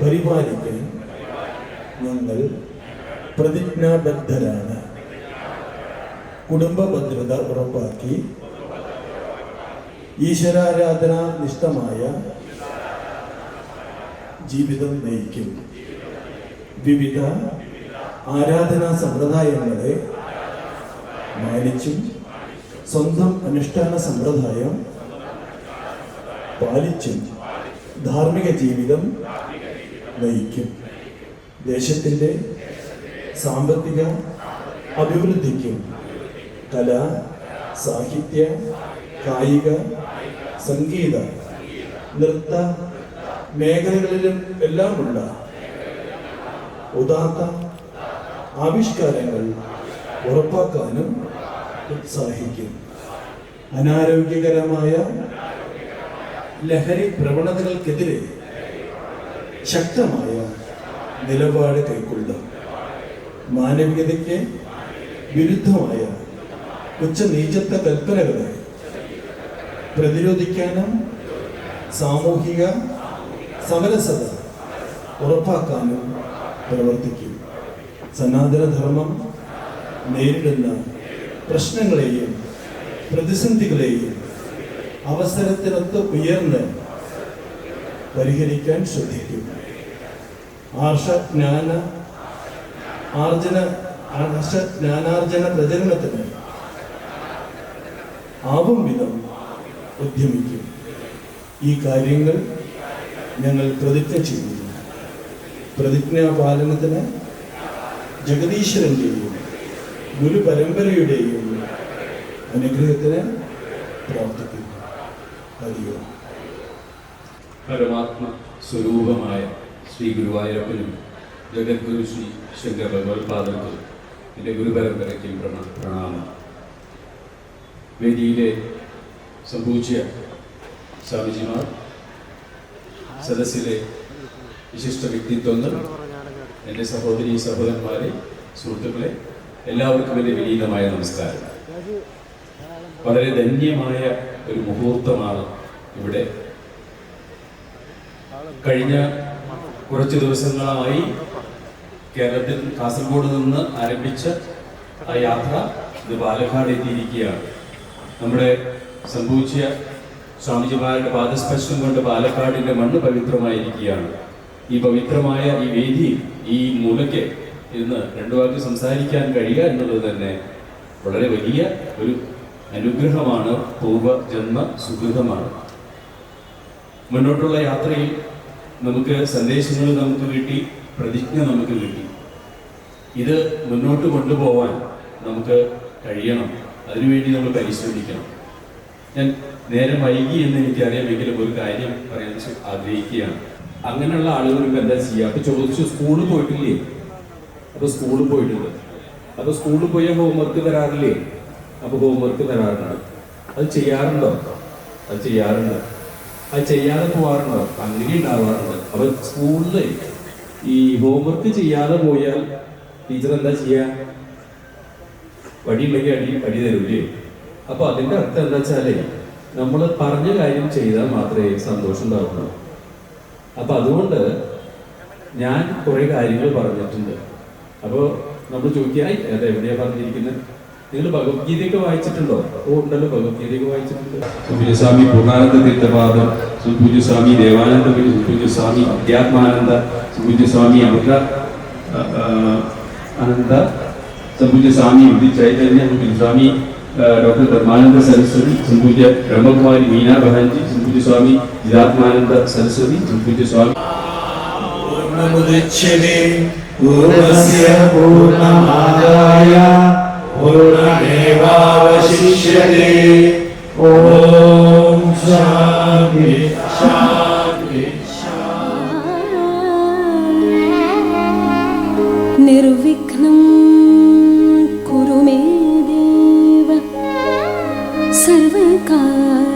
പരിപാലിക്കാൻ ഞങ്ങൾ പ്രതിജ്ഞാബദ്ധരാണ്. കുടുംബ ഭദ്രത ഉറപ്പാക്കി ഈശ്വരാരാധന നിഷ്ഠമായ ജീവിതം നയിക്കും. വിവിധ ആരാധനാ സമ്പ്രദായങ്ങളെ മാനിച്ചും സ്വന്തം അനുഷ്ഠാന സമ്പ്രദായം പാലിച്ചും ധാർമ്മിക ജീവിതം നയിക്കും. ദേശത്തിൻ്റെ സാമ്പത്തിക അഭിവൃദ്ധിക്കും കല, സാഹിത്യ, കായിക, സംഗീത, നൃത്ത മേഖലകളിലും എല്ലാമുള്ള ഉദാത്ത ആവിഷ്കാരങ്ങൾ ഉറപ്പാക്കാനും ഉത്സാഹിക്കും. അനാരോഗ്യകരമായ ലഹരി പ്രവണതകൾക്കെതിരെ ശക്തമായ നിലപാട് കൈക്കൊള്ളും. മാനവികതയ്ക്ക് വിരുദ്ധമായ ഉച്ചനീചത്വ കൽപ്പനകളെ പ്രതിരോധിക്കാനും സാമൂഹിക സമരസത ഉറപ്പാക്കാനും പ്രവർത്തിക്കും. സനാതനധർമ്മം നേരിടുന്ന പ്രശ്നങ്ങളെയും പ്രതിസന്ധികളെയും അവസരത്തിനൊത്ത് ഉയർന്ന് പരിഹരിക്കാൻ ശ്രദ്ധിക്കും. ജ്ഞാനാർജന പ്രചരണത്തിന് ആവും വിധം ഉദ്യമിക്കും. ഈ കാര്യങ്ങൾ ഞങ്ങൾ പ്രതിജ്ഞ ചെയ്യുന്നു. പ്രതിജ്ഞാപാലനത്തിന് ജഗദീശ്വരൻ്റെയും ഗുരുപരമ്പരയുടെയും അനുഗ്രഹത്തിന് പ്രാർത്ഥിക്കുന്നു. ഹരിയോ. പരമാത്മ സ്വരൂപമായ ശ്രീ ഗുരുവായൂരപ്പനും ജഗദ്ഗുരു ശ്രീ ശങ്കര ഭഗവത്പാദർക്കും എൻ്റെ ഗുരുപരമ്പരയ്ക്കും പ്രണാമം. വേദിയിലെ സംഭൂജ്യ സ്വാമിജിമാർ, സദസ്സിലെ വിശിഷ്ട വ്യക്തിത്വങ്ങൾ, എൻ്റെ സഹോദരി സഹോദരന്മാരെ, സുഹൃത്തുക്കളെ, എല്ലാവർക്കും എൻ്റെ വിനീതമായ നമസ്കാരം. വളരെ ധന്യമായ ഒരു മുഹൂർത്തമാണ് ഇവിടെ. കഴിഞ്ഞ കുറച്ച് ദിവസങ്ങളായി കേരളത്തിൽ കാസർഗോഡ് നിന്ന് ആരംഭിച്ച ആ യാത്ര ഇത് പാലക്കാട് എത്തിയിരിക്കുകയാണ്. നമ്മുടെ സംഭവിച്ച സ്വാമിജിമാരുടെ പാദസ്പർശം കൊണ്ട് പാലക്കാടിൻ്റെ മണ്ണ് പവിത്രമായിരിക്കുകയാണ്. ഈ പവിത്രമായ ഈ വേദിയിൽ, ഈ മൂലയ്ക്ക് ഇന്ന് രണ്ടു വാക്ക് സംസാരിക്കാൻ കഴിയുക എന്നുള്ളത് തന്നെ വളരെ വലിയ ഒരു അനുഗ്രഹമാണ്, പൂർവജന്മ സുഹൃതമാണ്. മുന്നോട്ടുള്ള യാത്രയിൽ നമുക്ക് സന്ദേശങ്ങൾ നമുക്ക് കിട്ടി, പ്രതിജ്ഞ നമുക്ക് കിട്ടി. ഇത് മുന്നോട്ട് കൊണ്ടുപോകാൻ നമുക്ക് കഴിയണം. അതിനുവേണ്ടി നമ്മൾ പരിശ്രമിക്കണം. ഞാൻ നേരം വൈകി എന്ന് എനിക്കറിയാമെങ്കിലും ഒരു കാര്യം പറയാൻ ആഗ്രഹിക്കുകയാണ്. അങ്ങനെയുള്ള ആളുകൾക്ക് എന്താ ചെയ്യുക? അപ്പൊ ചോദിച്ചു, സ്കൂളിൽ പോയിട്ടില്ലേ? അപ്പൊ സ്കൂളിൽ പോയിട്ടുണ്ട്. അപ്പൊ സ്കൂളിൽ പോയ ഹോംവർക്ക് തരാറില്ലേ? അപ്പൊ ഹോംവർക്ക് തരാറുണ്ട്. അത് ചെയ്യാറുണ്ടോ? അത് ചെയ്യാറുണ്ട്. അത് ചെയ്യാതെ പോകാറുണ്ടോ? അങ്ങനെ ഉണ്ടാവാറുണ്ട്. അപ്പൊ സ്കൂളിൽ ഈ ഹോംവർക്ക് ചെയ്യാതെ പോയാൽ ടീച്ചർ എന്താ ചെയ്യുക? വടി ഉണ്ടെങ്കിൽ അടി തരൂലേ? അപ്പോൾ അതിൻ്റെ അർത്ഥം എന്താ വെച്ചാലേ നമ്മൾ പറഞ്ഞ കാര്യം ചെയ്താൽ മാത്രമേ സന്തോഷം ഉണ്ടാവുള്ളൂ. അപ്പം അതുകൊണ്ട് ഞാൻ കുറേ കാര്യങ്ങൾ പറഞ്ഞിട്ടുണ്ട്. അപ്പോൾ നമ്മൾ ചോദിക്കുക അത് എവിടെയാണ് പറഞ്ഞിരിക്കുന്നത്? നിങ്ങൾ ഭഗവത്ഗീതയൊക്കെ വായിച്ചിട്ടുണ്ടോ? ഉണ്ടല്ലോ, ഭഗവത്ഗീതയൊക്കെ വായിച്ചിട്ടുണ്ട്. സുപൂജ്യസ്വാമി പൂർണ്ണാനന്ദ തീർത്ഥപാദം, സുപൂജ്യസ്വാമി ദേവാനന്ദ, സുപൂജ്യസ്വാമി അധ്യാത്മാനന്ദ, സുപൂജ്യസ്വാമി അനന്ത, സുപൂജ്യസ്വാമി ചൈതന്യ, സുപൂജ്യസ്വാമി ഡോക്ടർ ധർമാനന്ദ സരസ്വതി, സുപൂജ്യ ബ്രഹ്മകുമാരി മീനാ ബഹൻജി, സുപൂജ്യസ്വാമി ജിതാത്മാനന്ദ സരസ്വതി, സുപൂജ്യസ്വാമി പൂർണ്ണസ്യ പൂർണ്ണമാദായ പൂർണ്ണമേവാവശിഷ്യതേ. ഓം ശാന്തി ശാന്തി. നിർവിഘ്നം കുരു മേ ദേവ സർവകാര്യേഷു